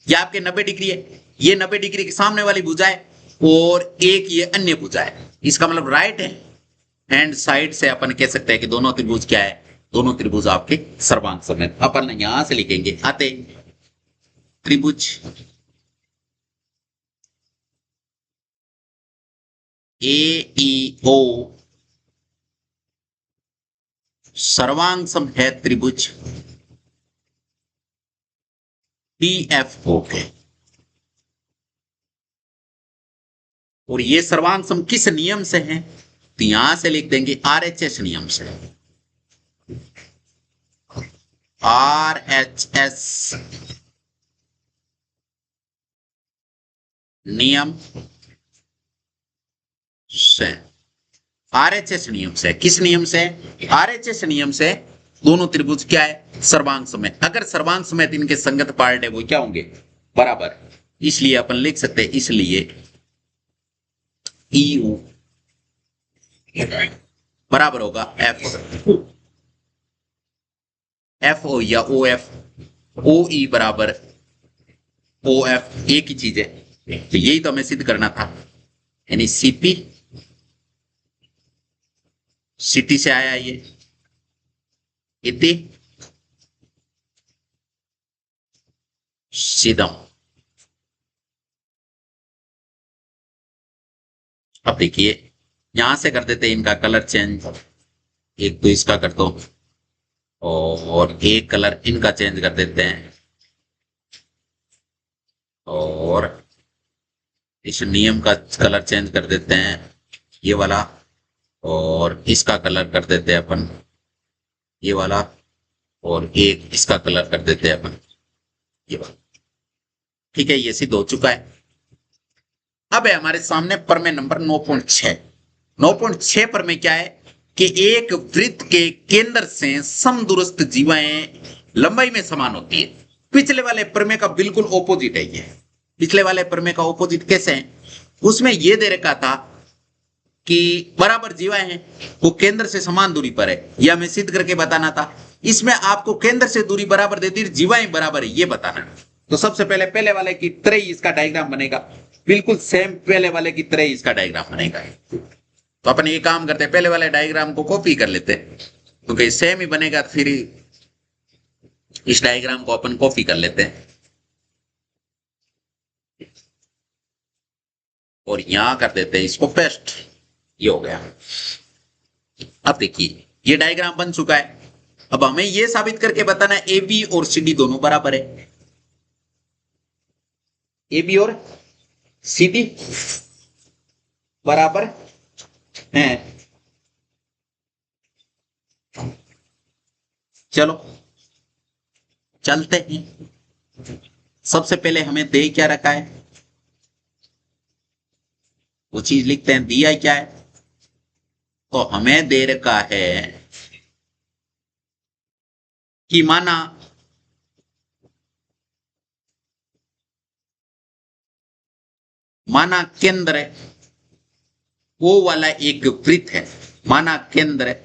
ये आपके 90 डिग्री है, ये 90 डिग्री के सामने वाली भुजा है और एक ये अन्य भुजा है, इसका मतलब राइट है हैंड साइड से अपन कह सकते हैं कि दोनों त्रिभुज क्या है, दोनों त्रिभुज आपके सर्वांग समेत। अपन यहां से लिखेंगे आते त्रिभुज ए ई ओ सर्वांग सम है त्रिभुज डी एफ ओ के। और ये सर्वांग सम किस नियम से है, तो यहां से लिख देंगे आरएचएस नियम से, आरएचएस नियम से, आरएचएस नियम से, किस नियम से, आरएचएस नियम से दोनों त्रिभुज क्या है, सर्वांग समेत। अगर सर्वांग समेत इनके संगत पार्ट है वो क्या होंगे, बराबर। इसलिए अपन लिख सकते हैं, इसलिए ई बराबर होगा एफ। एफ ओ या ओ एफ, ओ ई बराबर ओ एफ, एक ही चीज है। तो यही तो हमें सिद्ध करना था, यानी सीपी, सिटी से आया ये, इति सिदम। अब देखिए यहां से कर देते हैं इनका कलर चेंज, एक तो इसका कर दो और एक कलर इनका चेंज कर देते हैं, और इस नियम का कलर चेंज कर देते हैं ये वाला, और इसका कलर कर देते हैं अपन ये वाला, और एक इसका कलर कर देते हैं अपन ये वाला। ठीक है, ये सिद्ध हो चुका है। अब है हमारे सामने प्रमेय नंबर 9.6। 9.6 प्रमेय क्या है कि एक वृत्त के केंद्र से समदूरस्थ जीवाएं लंबाई में समान होती है। पिछले वाले प्रमेय का बिल्कुल ऑपोजिट है ये। पिछले वाले प्रमेय का ऑपोजिट कैसे है? उसमें यह दे रखा था कि बराबर जीवाएं हैं, वो केंद्र से समान दूरी पर है, यह हमें सिद्ध करके बताना था। इसमें आपको केंद्र से दूरी बराबर देती है, जीवाएं बराबर है, ये बताना है। तो सबसे पहले वाले की तरह ही इसका डायग्राम बनेगा, बिल्कुल सेम पहले वाले की तरह ही इसका डायग्राम बनेगा। तो अपन ये काम करते हैं, पहले वाले डायग्राम को कॉपी कर लेते हैं, क्योंकि सेम ही बनेगा, तो फिर इस डायग्राम को अपन कॉपी कर लेते हैं और यहां कर देते हैं इसको पेस्ट। ये हो गया। अब देखिए ये डायग्राम बन चुका है। अब हमें यह साबित करके बताना है ए बी और सी डी दोनों बराबर है। ए बी और सी डी बराबर हैं। चलो चलते हैं। सबसे पहले हमें दे क्या रखा है वो चीज लिखते हैं। दिया क्या है? तो हमें दे रखा है कि माना केंद्र वो वाला एक वृत्त है। माना केंद्र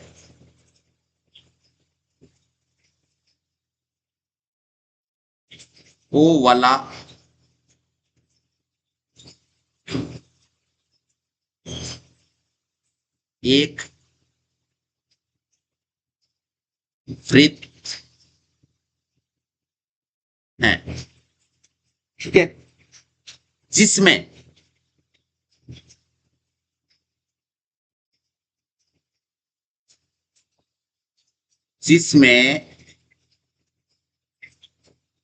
वो वाला एक वृत्त है, ठीक है, जिसमें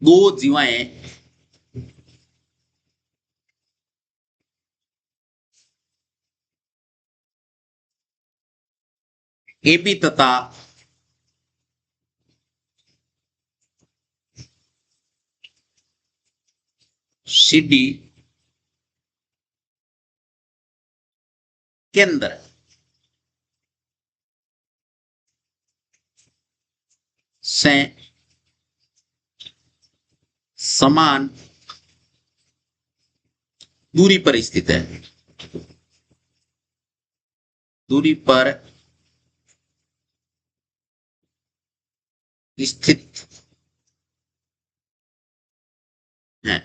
दो जीवाएं ए बी तथा सी डी के अंदर से समान दूरी पर स्थित है। दूरी पर स्थित है।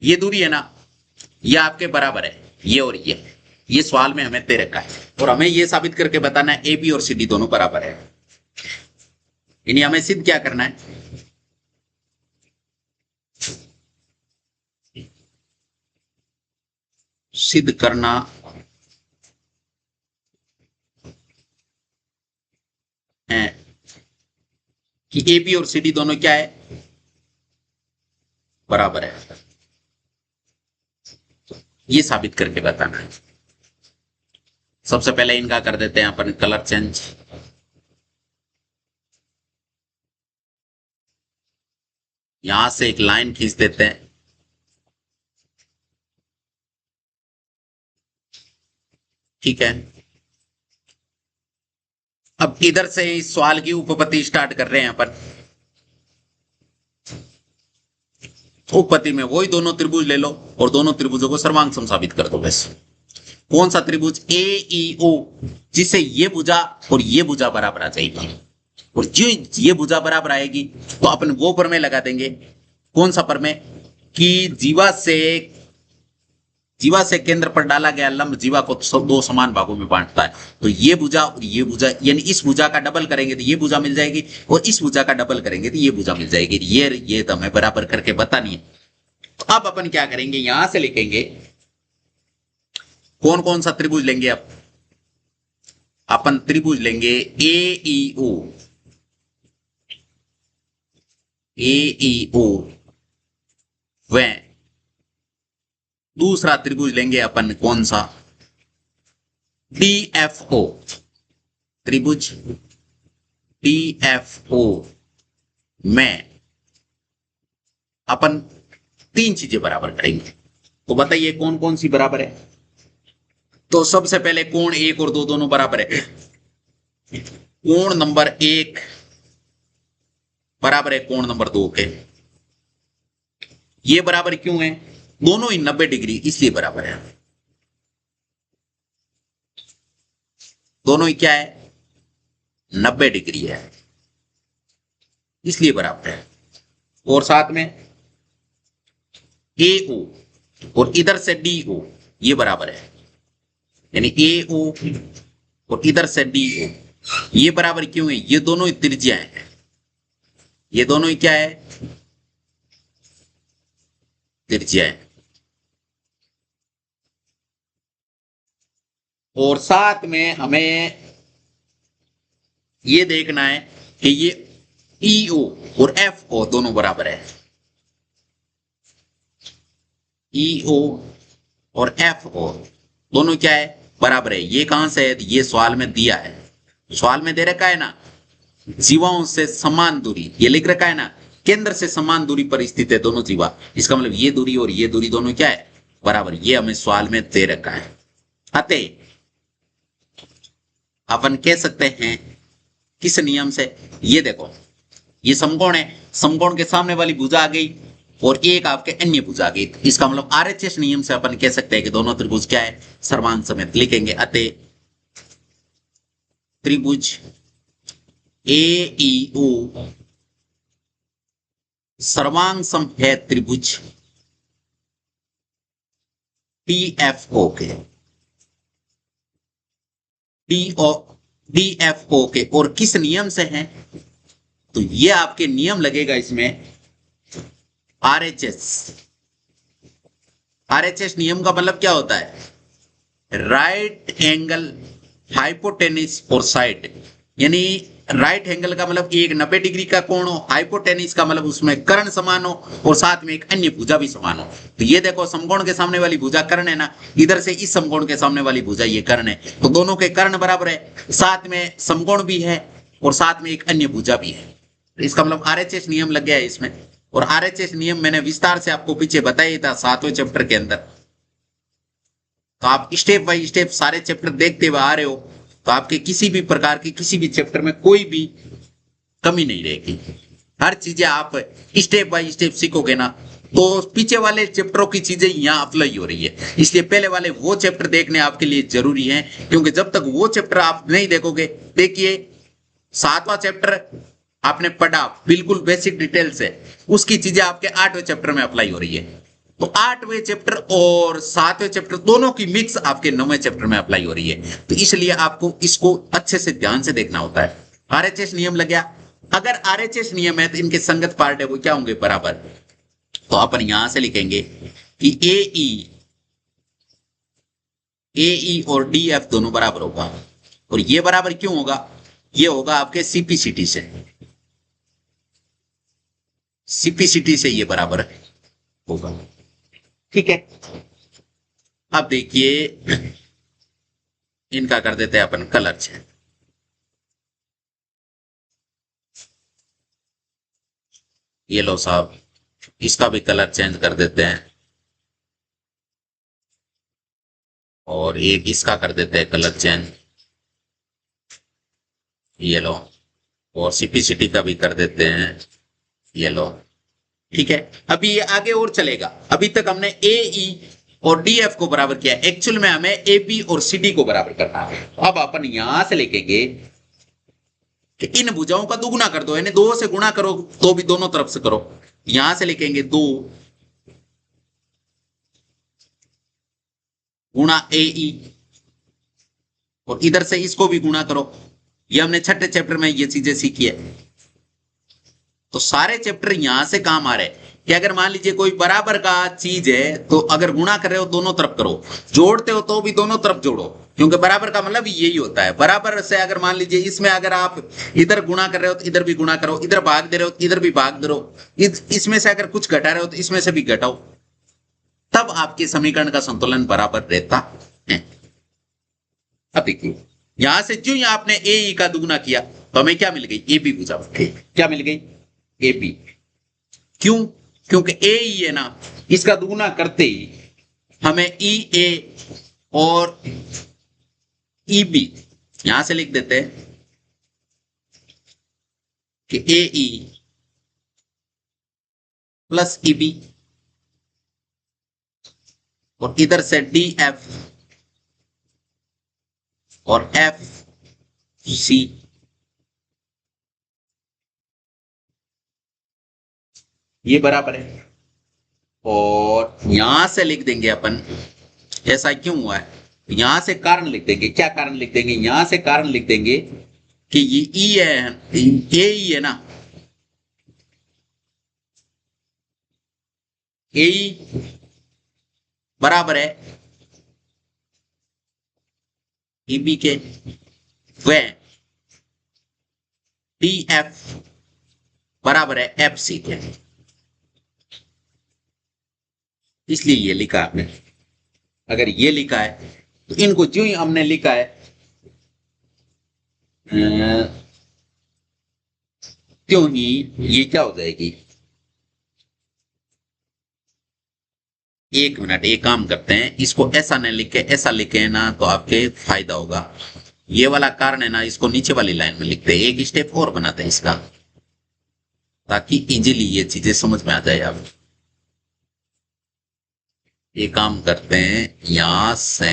ये दूरी है ना, ये आपके बराबर है, ये और ये सवाल में हमें दे रखा है और हमें ये साबित करके बताना है ए बी और सी डी दोनों बराबर है। यानी हमें सिद्ध क्या करना है? सिद्ध करना है कि ए बी और सी डी दोनों क्या है? बराबर है। ये साबित करके बताना है। सबसे पहले इनका कर देते हैं अपन कलर चेंज। यहां से एक लाइन खींच देते हैं, ठीक है। अब इधर से इस सवाल की उपपत्ति स्टार्ट कर रहे हैं अपन। उपपत्ति में वही दोनों त्रिभुज ले लो और दोनों त्रिभुजों को सर्वांग सम साबित कर दो। बस कौन सा त्रिभुज? ए ई ओ, जिसे ये भुजा और ये भुजा बराबर आ जाएगी। और जो ये भुजा बराबर आएगी तो अपन वो प्रमेय लगा देंगे। कौन सा प्रमेय? कि जीवा से केंद्र पर डाला गया लंब जीवा को दो समान भागों में बांटता है। तो ये भुजा और ये भुजा, यानी इस भुजा का डबल करेंगे तो ये भुजा मिल जाएगी, और इस भुजा का डबल करेंगे तो ये भुजा मिल जाएगी। ये तो हमें बराबर करके बतानी है। तो अब अपन क्या करेंगे, यहां से लिखेंगे कौन कौन सा त्रिभुज लेंगे। अब अपन त्रिभुज लेंगे AEO व दूसरा त्रिभुज लेंगे अपन कौन सा, DFO। त्रिभुज DFO में अपन तीन चीजें बराबर करेंगे। तो बताइए कौन कौन सी बराबर है। तो सबसे पहले कोण 1 और 2 दोनों बराबर है। कोण नंबर 1 बराबर है कोण नंबर 2 के। ये बराबर क्यों है? दोनों ही 90 डिग्री, इसलिए बराबर है। दोनों ही क्या है? 90 डिग्री है, इसलिए बराबर है। और साथ में AO और इधर से DO ये बराबर है, यानी AO और इधर से DO ये बराबर क्यों है? ये दोनों ही त्रिज्या हैं। ये दोनों ही क्या है? त्रिज्या है। और साथ में हमें ये देखना है कि ये EO और FO दोनों बराबर है। EO और FO दोनों क्या है? बराबर है। ये कहां से है? ये सवाल में दिया है। सवाल में दे रखा है ना, जीवाओं से समान दूरी, ये लिख रखा है ना, केंद्र से समान दूरी पर स्थित है दोनों जीवा। इसका मतलब ये दूरी और ये दूरी दोनों क्या है? बराबर। ये हमें सवाल में दे रखा है। अतः अपन कह सकते हैं किस नियम से? ये देखो, ये समकोण है, समकोण के सामने वाली भुजा आ गई और एक आपके अन्य भुजा आ गई। इसका मतलब RHS नियम से अपन कह सकते हैं कि दोनों त्रिभुज क्या है? समान समेत। लिखेंगे अतः त्रिभुज AEO सर्वांग सम है त्रिभुज DFO के, DFO के। और किस नियम से है? तो ये आपके नियम लगेगा इसमें RHS नियम का मतलब क्या होता है? राइट एंगल हाइपोटेनिस और साइड, यानी राइट एंगल का मतलब एक 90 डिग्री का कोण हो, हाइपोटेनिस का मतलब उसमें कर्ण समान हो और साथ में एक अन्य भुजा भी समान हो। तो ये देखो, समकोण के सामने वाली भुजा कर्ण है ना, इधर से इस समकोण के सामने वाली भुजा ये कर्ण है, तो दोनों के कर्ण बराबर है, साथ में समकोण भी है और साथ में एक अन्य भुजा भी है। इसका मतलब RHS नियम लग गया है इसमें। और RHS नियम मैंने विस्तार से आपको पीछे बताया था 7वें चैप्टर के अंदर। तो आप स्टेप बाय स्टेप सारे चैप्टर देखते हुए आ रहे हो, तो आपके किसी भी प्रकार की किसी भी चैप्टर में कोई भी कमी नहीं रहेगी। हर चीजें आप स्टेप बाय स्टेप सीखोगे ना, तो पीछे वाले चैप्टरों की चीजें यहाँ अप्लाई हो रही है। इसलिए पहले वाले वो चैप्टर देखने आपके लिए जरूरी है, क्योंकि जब तक वो चैप्टर आप नहीं देखोगे, देखिए 7वां चैप्टर आपने पढ़ा बिल्कुल बेसिक डिटेल से, उसकी चीजें आपके 8वें चैप्टर में अप्लाई हो रही है। तो 8वें चैप्टर और 7वें चैप्टर दोनों की मिक्स आपके 9वें चैप्टर में अप्लाई हो रही है। तो इसलिए आपको इसको अच्छे से ध्यान से देखना होता है। RHS नियम लग गया। अगर RHS नियम है तो इनके संगत पार्ट है वो क्या होंगे? बराबर। तो अपन यहां से लिखेंगे कि AE और DF दोनों बराबर होगा। और ये बराबर क्यों होगा? ये होगा आपके CPCT से। CPCT से ये बराबर होगा। ठीक है। अब देखिए, इनका कर देते हैं अपन कलर चेंज। ये लो साहब, इसका भी कलर चेंज कर देते हैं और एक इसका कर देते हैं कलर चेंज। ये लो, और CPCT का भी कर देते हैं। ये लो, ठीक है। अभी ये आगे और चलेगा। अभी तक हमने AE और DF को बराबर किया, एक्चुअल में हमें AB और CD को बराबर करना है। अब अपन यहां से लिखेंगे कि इन भुजाओं का दुगुना कर दो, यानी 2 से गुणा करो तो भी दोनों तरफ से करो। यहां से लिखेंगे 2 गुणा ए ई, और इधर से इसको भी गुणा करो। ये हमने छठे चैप्टर में ये चीजें सीखी है। तो सारे चैप्टर यहां से काम आ रहे हैं कि अगर मान लीजिए कोई बराबर का चीज है तो अगर गुणा कर रहे हो दोनों तरफ करो, जोड़ते हो तो भी दोनों तरफ जोड़ो, क्योंकि बराबर का मतलब यही होता है। बराबर से अगर मान लीजिए इसमें अगर आप इधर गुणा कर रहे हो तो इधर भी गुणा करो, इधर भाग दे रहे हो तो इधर भी भाग दे रहो, इसमें से अगर कुछ घटा रहे हो तो इसमें से भी घटाओ, तब आपके समीकरण का संतुलन बराबर रहता है। अब देखिए यहां से जो आपने ए ई का दुगुना किया तो हमें क्या मिल गई, ए बी भुजा। क्या मिल गई, ए बी। क्यों, क्योंकि ए ई है ना, इसका दुगुना करते ही हमें ई ए और ई बी यहां से लिख देते हैं कि ए ई प्लस ई बी, और इधर से डी एफ और एफ सी, ये बराबर है। और यहां से लिख देंगे अपन, ऐसा क्यों हुआ है, यहां से कारण लिख देंगे। क्या कारण लिख देंगे, यहां से कारण लिख देंगे कि ये ई है, ए ई है ना, ए ई बराबर है ई बी के, व डी एफ बराबर है एफ सी के। इसलिए ये लिखा आपने। अगर ये लिखा है तो इनको जो ही हमने लिखा है त्यों ही ये क्या हो जाएगी। एक मिनट, एक काम करते हैं, इसको ऐसा नहीं लिखे, ऐसा लिखे ना तो आपके फायदा होगा। ये वाला कारण है ना, इसको नीचे वाली लाइन में लिखते हैं, एक स्टेप और बनाते हैं इसका, ताकि इजीली ये चीजें समझ में आ जाए। आप ये काम करते हैं, यहां से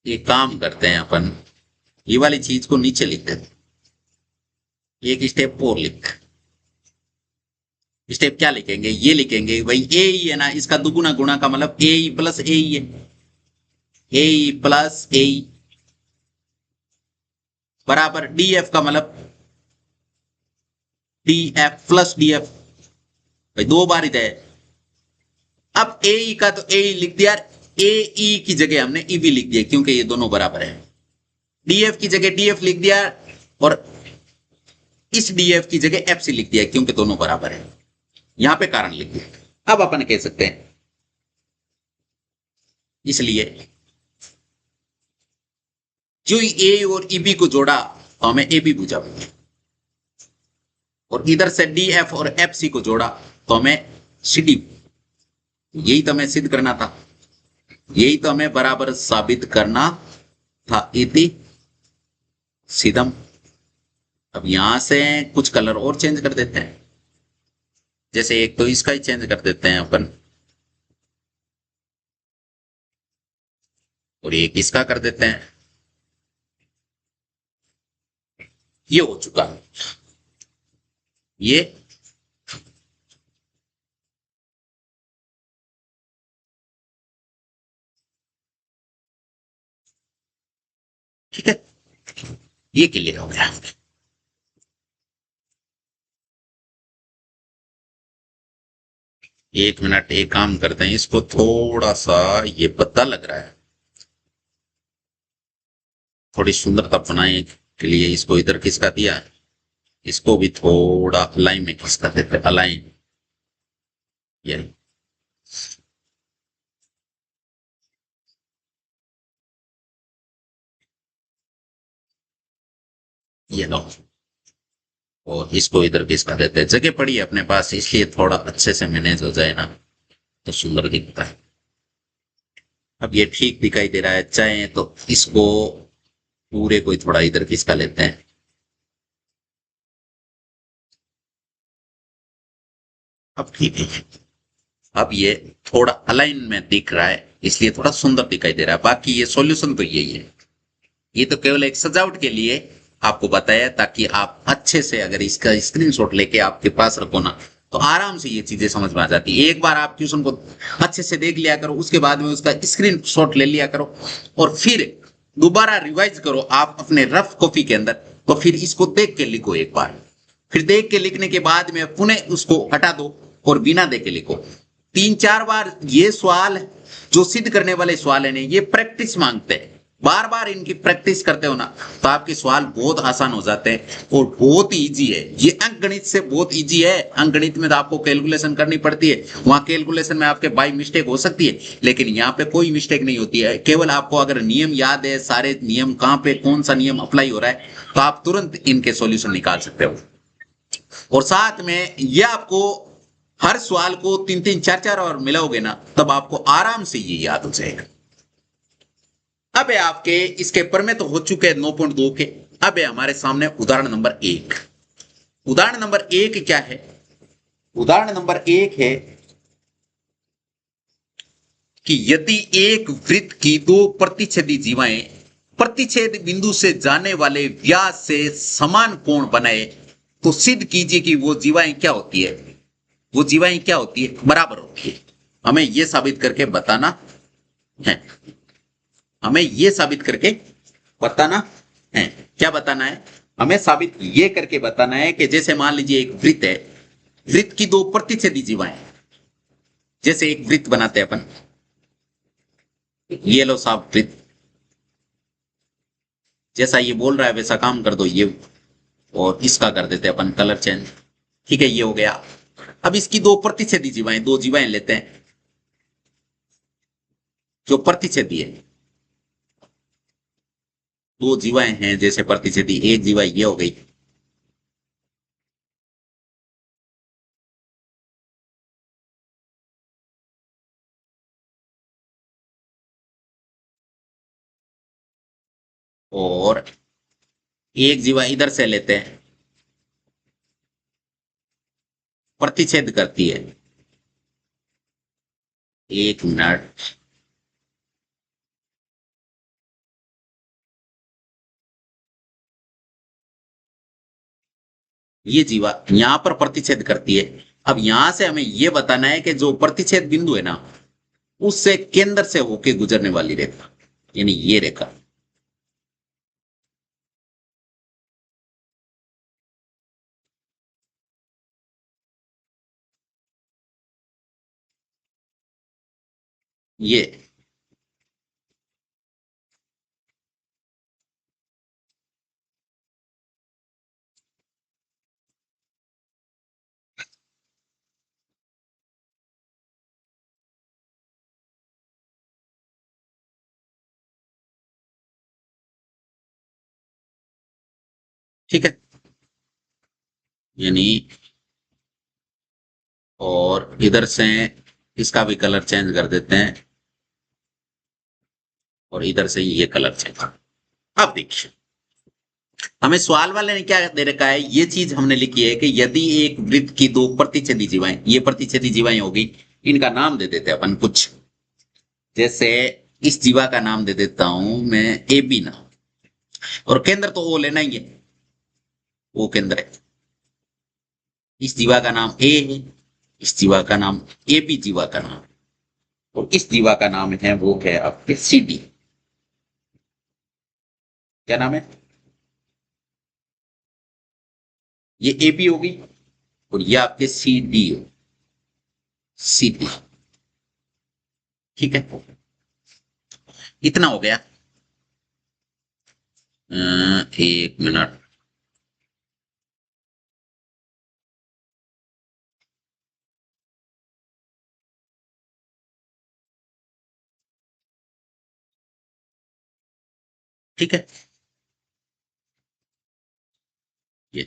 ये काम करते हैं अपन, ये वाली चीज को नीचे लिख देते हैं, एक स्टेप और लिख। स्टेप क्या लिखेंगे, ये लिखेंगे भाई ए ई है ना, इसका दुगुना गुणा का मतलब ए ई प्लस ए ई है, ए ई प्लस ए ई बराबर डी एफ का मतलब D F plus D F, भाई 2 बार इधर है। अब ए ई का तो ए ई लिख दिया, ए ई की जगह हमने ई बी लिख दिया क्योंकि ये दोनों बराबर है। डी एफ की जगह डी एफ लिख दिया, और इस डी एफ की जगह एफ सी लिख दिया क्योंकि दोनों बराबर है। यहां पे कारण लिख दिया। अब अपन कह सकते हैं, इसलिए जो ए और ई बी को जोड़ा तो हमें ए बी भुजा मिली, और इधर से डी एफ और एफ सी को जोड़ा तो हमें सी डी। यही तो हमें सिद्ध करना था, यही तो हमें बराबर साबित करना था, इति सिदम। अब यहां से कुछ कलर और चेंज कर देते हैं, जैसे एक तो इसका ही चेंज कर देते हैं अपन, और एक इसका कर देते हैं। ये हो चुका, ये ठीक है, ये क्लियर हो गया। एक मिनट, एक काम करते हैं, इसको थोड़ा सा ये पता लग रहा है, थोड़ी सुंदरता बनाने के लिए इसको इधर खिसका दिया है, इसको भी थोड़ा अलाइन में खिसका देते हैं, अलाइन। ये लो, और इसको इधर खिसका देते हैं। जगह पड़ी है अपने पास, इसलिए थोड़ा अच्छे से मैनेज हो जाए ना तो सुंदर दिखता है। अब ये ठीक दिखाई दे रहा है, चाहे तो इसको पूरे को थोड़ा इधर खिसका लेते हैं। अब ठीक है, अब ये थोड़ा अलाइन में दिख रहा है, इसलिए थोड़ा सुंदर दिखाई दे रहा है। बाकी ये सॉल्यूशन तो यही है। ये तो केवल एक सजावट के लिए आपको बताया, ताकि आप अच्छे से अगर इसका स्क्रीनशॉट लेके आपके पास रखो ना, तो आराम से ये चीजें समझ में आ जाती है। एक बार आप क्वेश्चन को अच्छे से देख लिया करो, उसके बाद में उसका स्क्रीनशॉट ले लिया करो और फिर दोबारा रिवाइज करो आप अपने रफ कॉपी के अंदर। तो फिर इसको देख के लिखो एक बार, फिर देख के लिखने के बाद में पुनः उसको हटा दो और बिना देख के लिखो। 3-4 बार ये सवाल जो सिद्ध करने वाले सवाल है, ये प्रैक्टिस मांगते हैं। बार बार इनकी प्रैक्टिस करते हो ना, तो आपके सवाल बहुत आसान हो जाते हैं और बहुत इजी है। ये अंक गणित से बहुत इजी है। अंक गणित में तो आपको कैलकुलेशन करनी पड़ती है, वहां कैलकुलेशन में आपके बाई मिस्टेक हो सकती है, लेकिन यहाँ पे कोई मिस्टेक नहीं होती है। केवल आपको अगर नियम याद है, सारे नियम कहाँ पे कौन सा नियम अप्लाई हो रहा है, तो आप तुरंत इनके सॉल्यूशन निकाल सकते हो। और साथ में ये आपको हर सवाल को 3-3, 4-4 और मिलाओगे ना, तब आपको आराम से ये याद हो जाएगा। अब है आपके इसके पर में तो हो चुके हैं 9.2 के। अब है हमारे सामने उदाहरण नंबर 1। उदाहरण नंबर 1 क्या है? उदाहरण नंबर 1 है कि यदि एक वृत्त की 2 प्रतिच्छेदी जीवाएं प्रतिच्छेद बिंदु से जाने वाले व्यास से समान कोण बनाए, तो सिद्ध कीजिए कि वो जीवाएं क्या होती है। वो जीवाएं क्या होती है? बराबर होती है। हमें यह साबित करके बताना है। हमें यह साबित करके बताना है। क्या बताना है? हमें साबित ये करके बताना है कि जैसे मान लीजिए एक वृत्त है, वृत्त की 2 प्रतिच्छेदी जीवाएं, जैसे एक वृत्त बनाते हैं अपन, ये लो साहब वृत्त, जैसा ये बोल रहा है वैसा काम कर दो ये, और इसका कर देते हैं अपन कलर चेंज। ठीक है, ये हो गया। अब इसकी 2 प्रतिच्छेदी जीवाएं, 2 जीवाएं लेते हैं जो प्रतिच्छेदी है। 2 जीवाएं हैं जैसे प्रतिच्छेदी, एक जीवा ये हो गई, और एक जीवा इधर से लेते हैं, प्रतिच्छेद करती है। 1 मिनट। ये जीवा यहां पर प्रतिच्छेद करती है। अब यहां से हमें यह बताना है कि जो प्रतिच्छेद बिंदु है ना, उससे केंद्र से होके गुजरने वाली रेखा, यानी ये रेखा, ये ठीक है, यानी और इधर से इसका भी कलर चेंज कर देते हैं और इधर से ये कलर चेंज। अब देखिए हमें सवाल वाले ने क्या दे रखा है, ये चीज हमने लिखी है कि यदि एक वृत्त की 2 प्रतिच्छेदी जीवाएं, ये प्रतिच्छेदी जीवाएं होगी, इनका नाम दे देते हैं अपन कुछ, जैसे इस जीवा का नाम दे देता हूं मैं ए बी नाम, और केंद्र तो वो लेना ही है, वो केंद्र है। इस जीवा का नाम ए है, इस जीवा का नाम ए बी जीवा का नाम, और इस जीवा का नाम है वो है आपके सी डी। क्या नाम है? ये ए बी होगी और ये आपके सी डी हो, सी डी। ठीक है, इतना हो गया। 1 मिनट। ठीक है, ये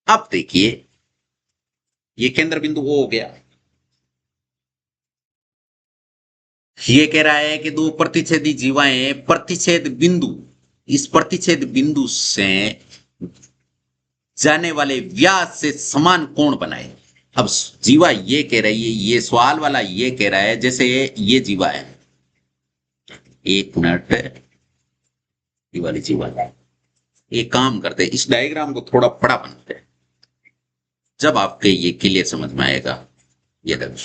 अब देखिए ये केंद्र बिंदु वो हो गया। ये कह रहा है कि 2 प्रतिच्छेदी जीवाएं प्रतिच्छेद बिंदु, इस प्रतिच्छेद बिंदु से जाने वाले व्यास से समान कोण बनाए। अब जीवा ये कह रही है, ये सवाल वाला ये कह रहा है, जैसे ये जीवा है, एक मिनट, ये वाली जीवा है। एक काम करते हैं, इस डायग्राम को थोड़ा बड़ा बनाते हैं, जब आपके ये क्लियर समझ में आएगा। ये देखो,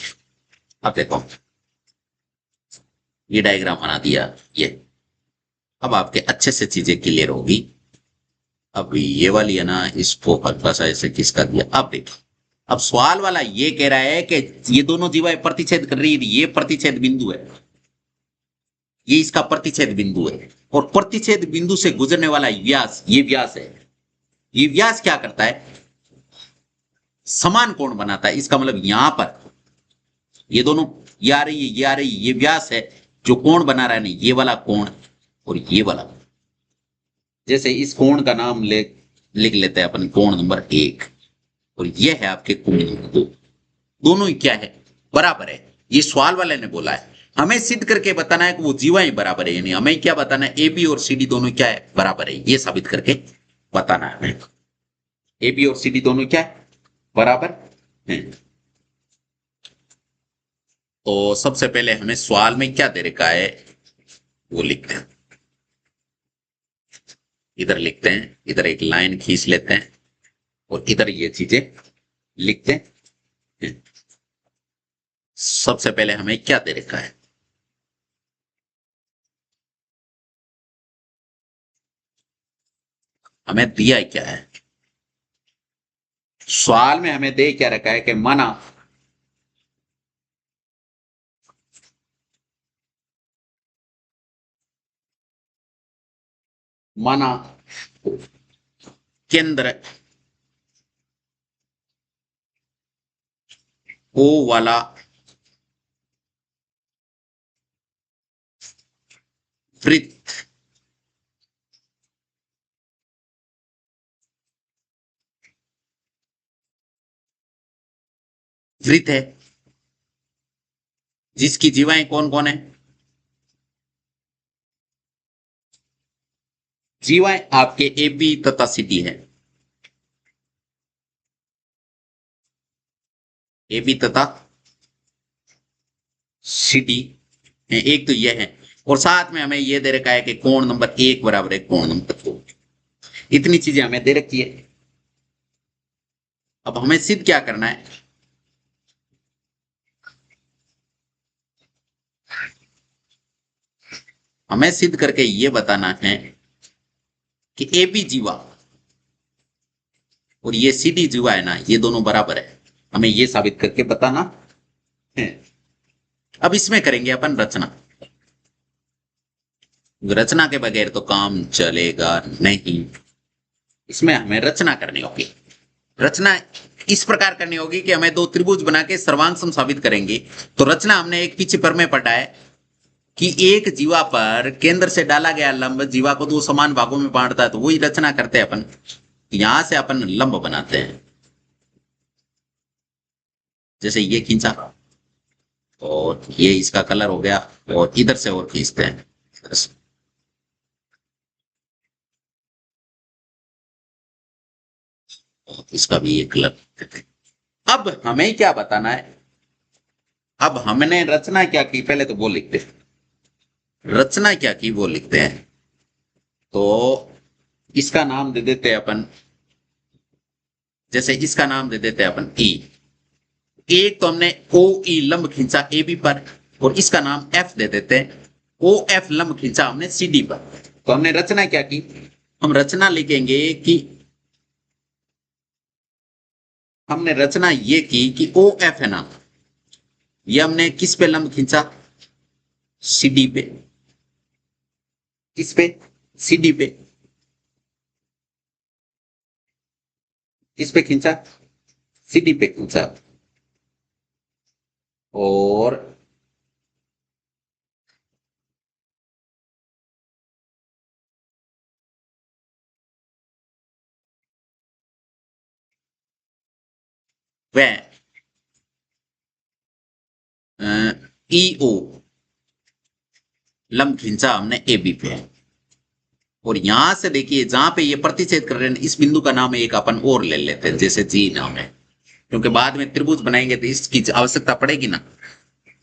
अब देखो ये डायग्राम बना दिया, ये अब आपके अच्छे से चीजें क्लियर होगी। अब ये वाली है ना, इसको हल्का सा ऐसे किसका दिया। अब देखो, अब सवाल वाला ये कह रहा है कि ये दोनों जीवाएं प्रतिच्छेद कर रही है, ये प्रतिच्छेद बिंदु है, ये इसका प्रतिच्छेद बिंदु है, और प्रतिच्छेद बिंदु से गुजरने वाला व्यास, ये व्यास है। ये व्यास क्या करता है, समान कोण बनाता है। इसका मतलब यहां पर ये दोनों, ये आ रही है, ये आ रही है, ये व्यास है जो कोण बना रहा है, नहीं ये वाला कोण और ये वाला। जैसे इस कोण का नाम लिख लेते हैं अपन, कोण नंबर 1, और ये है आपके कोण नंबर 2। दोनों ही क्या है, बराबर है। ये सवाल वाले ने बोला है, हमें सिद्ध करके बताना है कि वो जीवाएं बराबर है, यानी हमें क्या बताना है, ए बी और सी डी दोनों क्या है, बराबर है। ये साबित करके बताना है हमें, ए बी और सी डी दोनों क्या है, बराबर है। तो सबसे पहले हमें सवाल में क्या दे रखा है वो लिखते हैं। इधर लिखते हैं, इधर एक लाइन खींच लेते हैं और इधर ये चीजें लिखते हैं। सबसे पहले हमें क्या दे रखा है, हमें दिया क्या है, सवाल में हमें दे क्या रखा है कि माना केंद्र ओ वाला वृत्त वृत्त है, जिसकी जीवाएं कौन कौन है, जीवाएं आपके ए बी तथा सी डी है, ए बी तथा सी डी है, एक तो यह है, और साथ में हमें यह दे रखा है कि कोण नंबर 1 बराबर है कोण नंबर 2। इतनी चीजें हमें दे रखी है। अब हमें सिद्ध क्या करना है, हमें सिद्ध करके यह बताना है कि ए बी जीवा और ये सी डी जीवा है ना, ये दोनों बराबर है। हमें यह साबित करके बताना है। अब इसमें करेंगे अपन रचना, रचना के बगैर तो काम चलेगा नहीं। इसमें हमें रचना करनी होगी। रचना इस प्रकार करनी होगी कि हमें दो त्रिभुज बना के सर्वांग साबित करेंगे। तो रचना हमने एक पीछे पर में पढ़ा है कि एक जीवा पर केंद्र से डाला गया लंब जीवा को दो समान भागों में बांटता है, तो वही रचना करते हैं अपन। यहां से अपन लंब बनाते हैं, जैसे ये खींचा और ये इसका कलर हो गया, और इधर से और खींचते हैं, इधर से। इसका भी एक कलर। अब हमें क्या बताना है, अब हमने रचना क्या की पहले तो वो लिखते हैं, रचना क्या की वो लिखते हैं। तो इसका नाम दे देते हैं अपन, जैसे इसका नाम दे देते हैं अपन ई। एक तो हमने ओ ई लंब खींचा ए बी पर, और इसका नाम एफ दे देते हैं। ओ एफ लंब खींचा हमने सी डी पर। तो हमने रचना क्या की, हम रचना लिखेंगे कि हमने रचना ये की कि ओ एफ है ना, ये हमने किस पे लंब खींचा, सी डी पे। किस पे, सी डी पे। किस पे खींचा, सी डी पे खींचा। और वह ई ओ लंब खींचा हमने ए बी पे। और यहां से देखिए जहां पे ये प्रतिच्छेद कर रहे हैं, इस बिंदु का नाम एक अपन और ले लेते हैं, जैसे जी नाम है। क्योंकि बाद में त्रिभुज बनाएंगे तो इसकी आवश्यकता पड़ेगी ना।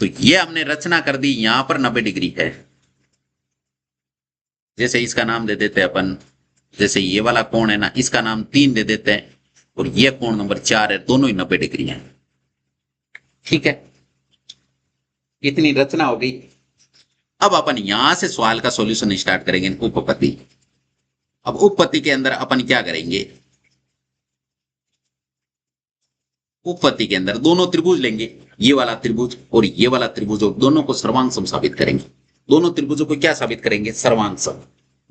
तो ये हमने रचना कर दी, यहां पर 90 डिग्री है। जैसे इसका नाम दे देते हैं अपन, जैसे ये वाला कोण है ना, इसका नाम 3 दे देते हैं, और ये कोण नंबर 4 है, दोनों ही 90 डिग्री है। ठीक है, इतनी रचना हो गई। अब अपन यहां से सवाल का सॉल्यूशन स्टार्ट करेंगे, उपपत्ति। अब उपपत्ति के अंदर अपन क्या करेंगे, उपपत्ति के अंदर दोनों त्रिभुज लेंगे, ये वाला त्रिभुज और ये वाला त्रिभुज, और दोनों को सर्वांगसम साबित करेंगे। दोनों त्रिभुजों को क्या साबित करेंगे, सर्वांगसम।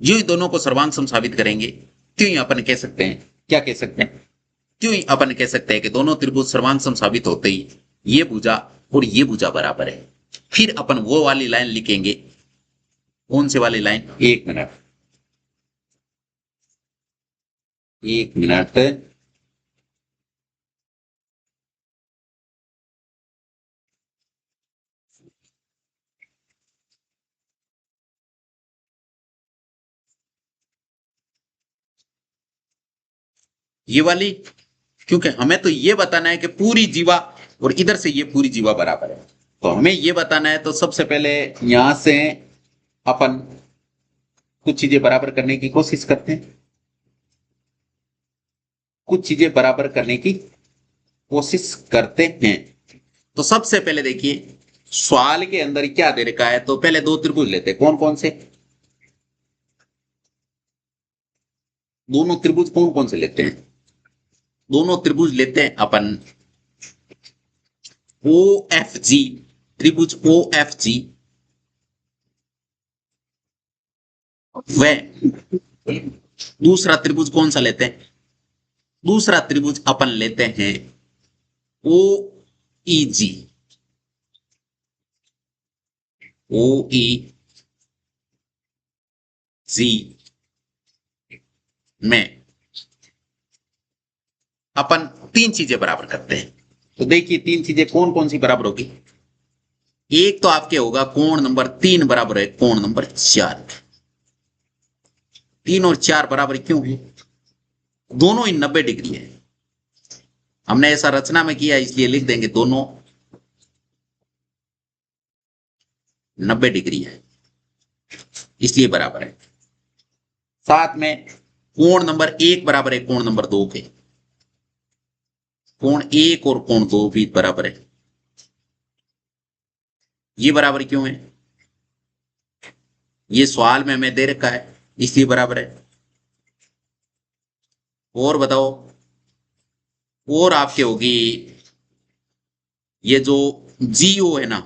जो ही दोनों को सर्वांगसम साबित करेंगे, क्यों ही अपन कह सकते हैं, क्या कह सकते हैं, क्यों ही अपन कह सकते हैं कि दोनों त्रिभुज सर्वांगसम साबित होते ही ये भुजा और ये भुजा बराबर है। फिर अपन वो वाली लाइन लिखेंगे, कौन से वाली लाइन, एक मिनट, एक मिनट, ये वाली, क्योंकि हमें तो ये बताना है कि पूरी जीवा और इधर से ये पूरी जीवा बराबर है। तो हमें ये बताना है, तो सबसे पहले यहां से अपन कुछ चीजें बराबर करने की कोशिश करते हैं, कुछ चीजें बराबर करने की कोशिश करते हैं। तो सबसे पहले देखिए, सवाल के अंदर क्या दे रखा है, तो पहले दो त्रिभुज लेते हैं, कौन कौन से, दोनों त्रिभुज कौन कौन से लेते हैं, दोनों त्रिभुज लेते हैं अपन ओ एफ जी, त्रिभुज ओ एफ जी, व दूसरा त्रिभुज कौन सा लेते हैं, दूसरा त्रिभुज अपन लेते हैं ओ ई जी, ओ ई जी में अपन तीन चीजें बराबर करते हैं। तो देखिए तीन चीजें कौन कौन सी बराबर होगी, एक तो आपके होगा कोण नंबर 3 बराबर है कोण नंबर 4। 3 और 4 बराबर क्यों है, दोनों ही 90 डिग्री है। हमने ऐसा रचना में किया इसलिए लिख देंगे दोनों 90 डिग्री है, इसलिए बराबर है। साथ में कोण नंबर 1 बराबर है कोण नंबर 2 के, कोण 1 और कोण 2 भी बराबर है। ये बराबर क्यों है, ये सवाल में हमें दे रखा है इसलिए बराबर है। और बताओ, और आपके होगी ये जो जीओ है ना,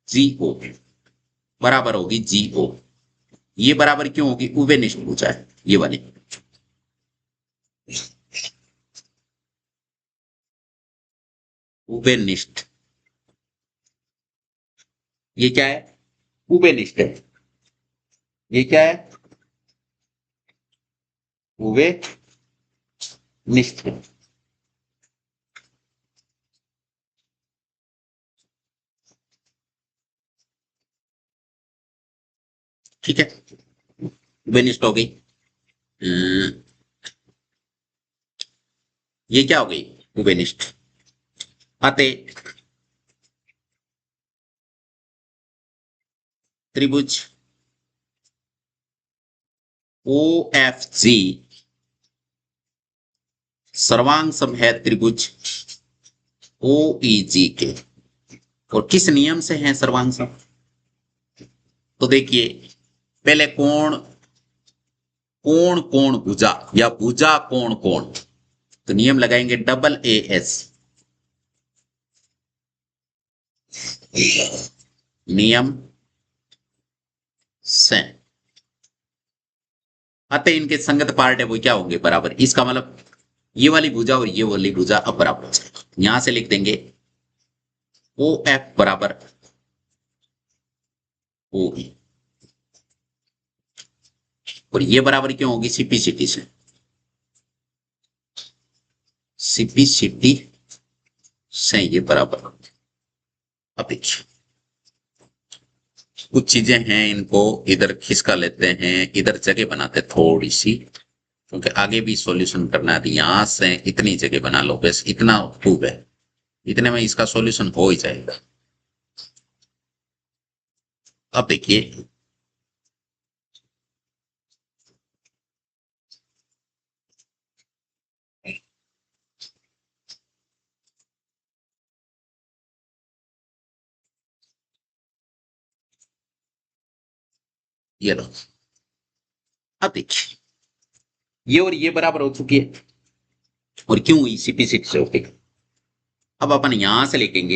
जीओ बराबर होगी जीओ, ये बराबर क्यों होगी, उभयनिष्ठ पूछा है ये वाली, उभयनिष्ठ, ये क्या है, उभयनिष्ठ है, ये क्या है, उभयनिष्ठ है। ठीक है, उभयनिष्ठ हो गई। ये क्या हो गई, उभयनिष्ठ। अतः त्रिभुज ओ एफ जी सर्वांग सम है त्रिभुज ओ ई जी के, और किस नियम से है सर्वांग सम, तो देखिए पहले कोण, कोण कोण भुजा या भुजा कोण कोण, तो नियम लगाएंगे डबल ए एस, नियम से। अतः इनके संगत पार्ट है वो क्या होंगे, बराबर। इसका मतलब ये वाली भुजा और ये वाली भुजा अब बराबर हो जाएगी। यहां से लिख देंगे ओ एफ बराबर ओ ई, और ये बराबर क्यों होगी, सीपी सिटी से, सीपी सिटी से ये बराबर। अब देखिए कुछ चीजें हैं, इनको इधर खिसका लेते हैं, इधर जगह बनाते थोड़ी सी, क्योंकि आगे भी सॉल्यूशन करना है। तो यहां से इतनी जगह बना लो, बस इतना खूब है, इतने में इसका सॉल्यूशन हो ही जाएगा। अब देखिए ये लो, अब देखिए ये और ये बराबर हो चुकी है, और क्यों हुई? सीपी6 से होके। अब अपन यहां से लिखेंगे,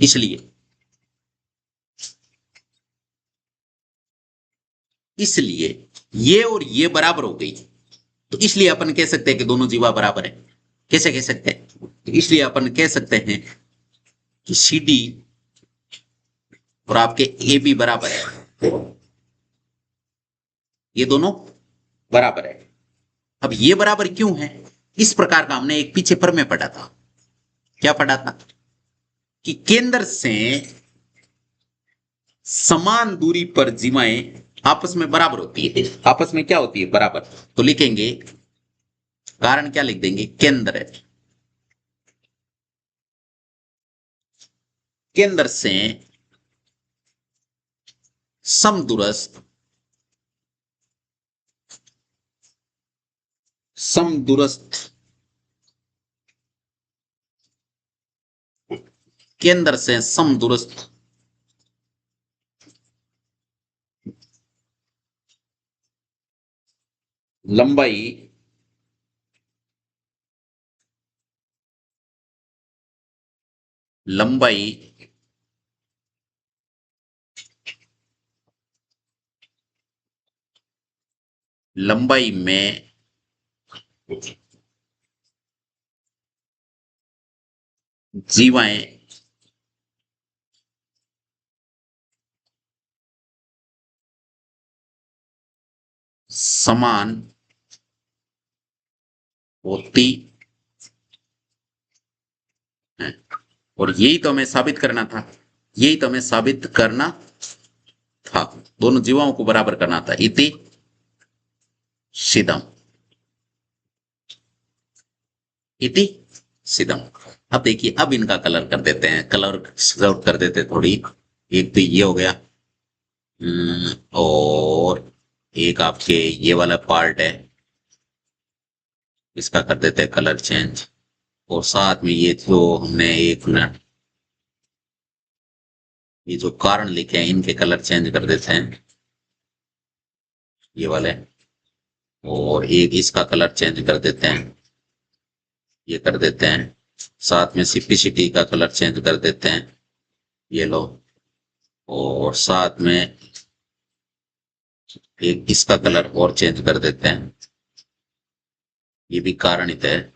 इसलिए इसलिए ये और ये बराबर हो गई, तो इसलिए अपन कह सकते हैं कि दोनों जीवा बराबर है। कैसे कह सकते हैं? तो इसलिए अपन कह सकते हैं कि सी डी और आपके ए बी बराबर है, ये दोनों बराबर है। अब ये बराबर क्यों है? इस प्रकार का हमने एक पीछे पर में पढ़ा था। क्या पढ़ा था? कि केंद्र से समान दूरी पर जीवाएं आपस में बराबर होती है। आपस में क्या होती है? बराबर। तो लिखेंगे, कारण क्या लिख देंगे? केंद्र, केंद्र से समदूरस्थ समदूरस्थ केंद्र से समदूरस्थ लंबाई लंबाई लंबाई में जीवाएं समान होती है। और यही तो हमें साबित करना था, यही तो हमें साबित करना था, दोनों जीवाओं को बराबर करना था। इति सिदम, इति सिदम। अब देखिए, अब इनका कलर कर देते हैं, कलर सॉर्ट कर देते थोड़ी। एक तो ये हो गया, और एक आपके ये वाला पार्ट है, इसका कर देते हैं कलर चेंज। और साथ में ये जो हमने, एक मिनट, ये जो कारण लिखे हैं इनके कलर चेंज कर देते हैं, ये वाले। और एक इसका कलर चेंज कर देते हैं, ये कर देते हैं। साथ में सिप्लिसिटी का कलर चेंज कर देते हैं, ये लो। और साथ में एक इसका कलर और चेंज कर देते हैं, ये भी कारणित है।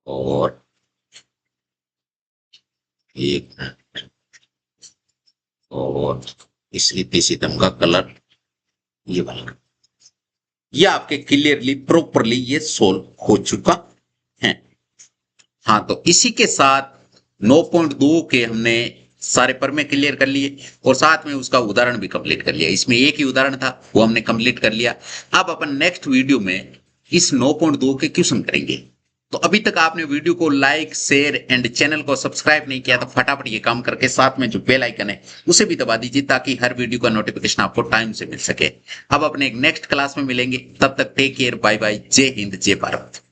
और एक, और इस इतिसितम का कलर ये वाला। ये आपके क्लियरली प्रॉपरली ये सोल्व हो चुका है। हाँ, तो इसी के साथ 9.2 के हमने सारे परमे क्लियर कर लिए, और साथ में उसका उदाहरण भी कंप्लीट कर लिया। इसमें एक ही उदाहरण था, वो हमने कंप्लीट कर लिया। अब अपन नेक्स्ट वीडियो में इस 9.2 के क्वेश्चन करेंगे। तो अभी तक आपने वीडियो को लाइक, शेयर एंड चैनल को सब्सक्राइब नहीं किया तो फटाफट ये काम करके साथ में जो बेल आइकन है उसे भी दबा दीजिए, ताकि हर वीडियो का नोटिफिकेशन आपको टाइम से मिल सके। अब अपने एक नेक्स्ट क्लास में मिलेंगे, तब तक टेक केयर, बाय बाय, जय हिंद, जय भारत।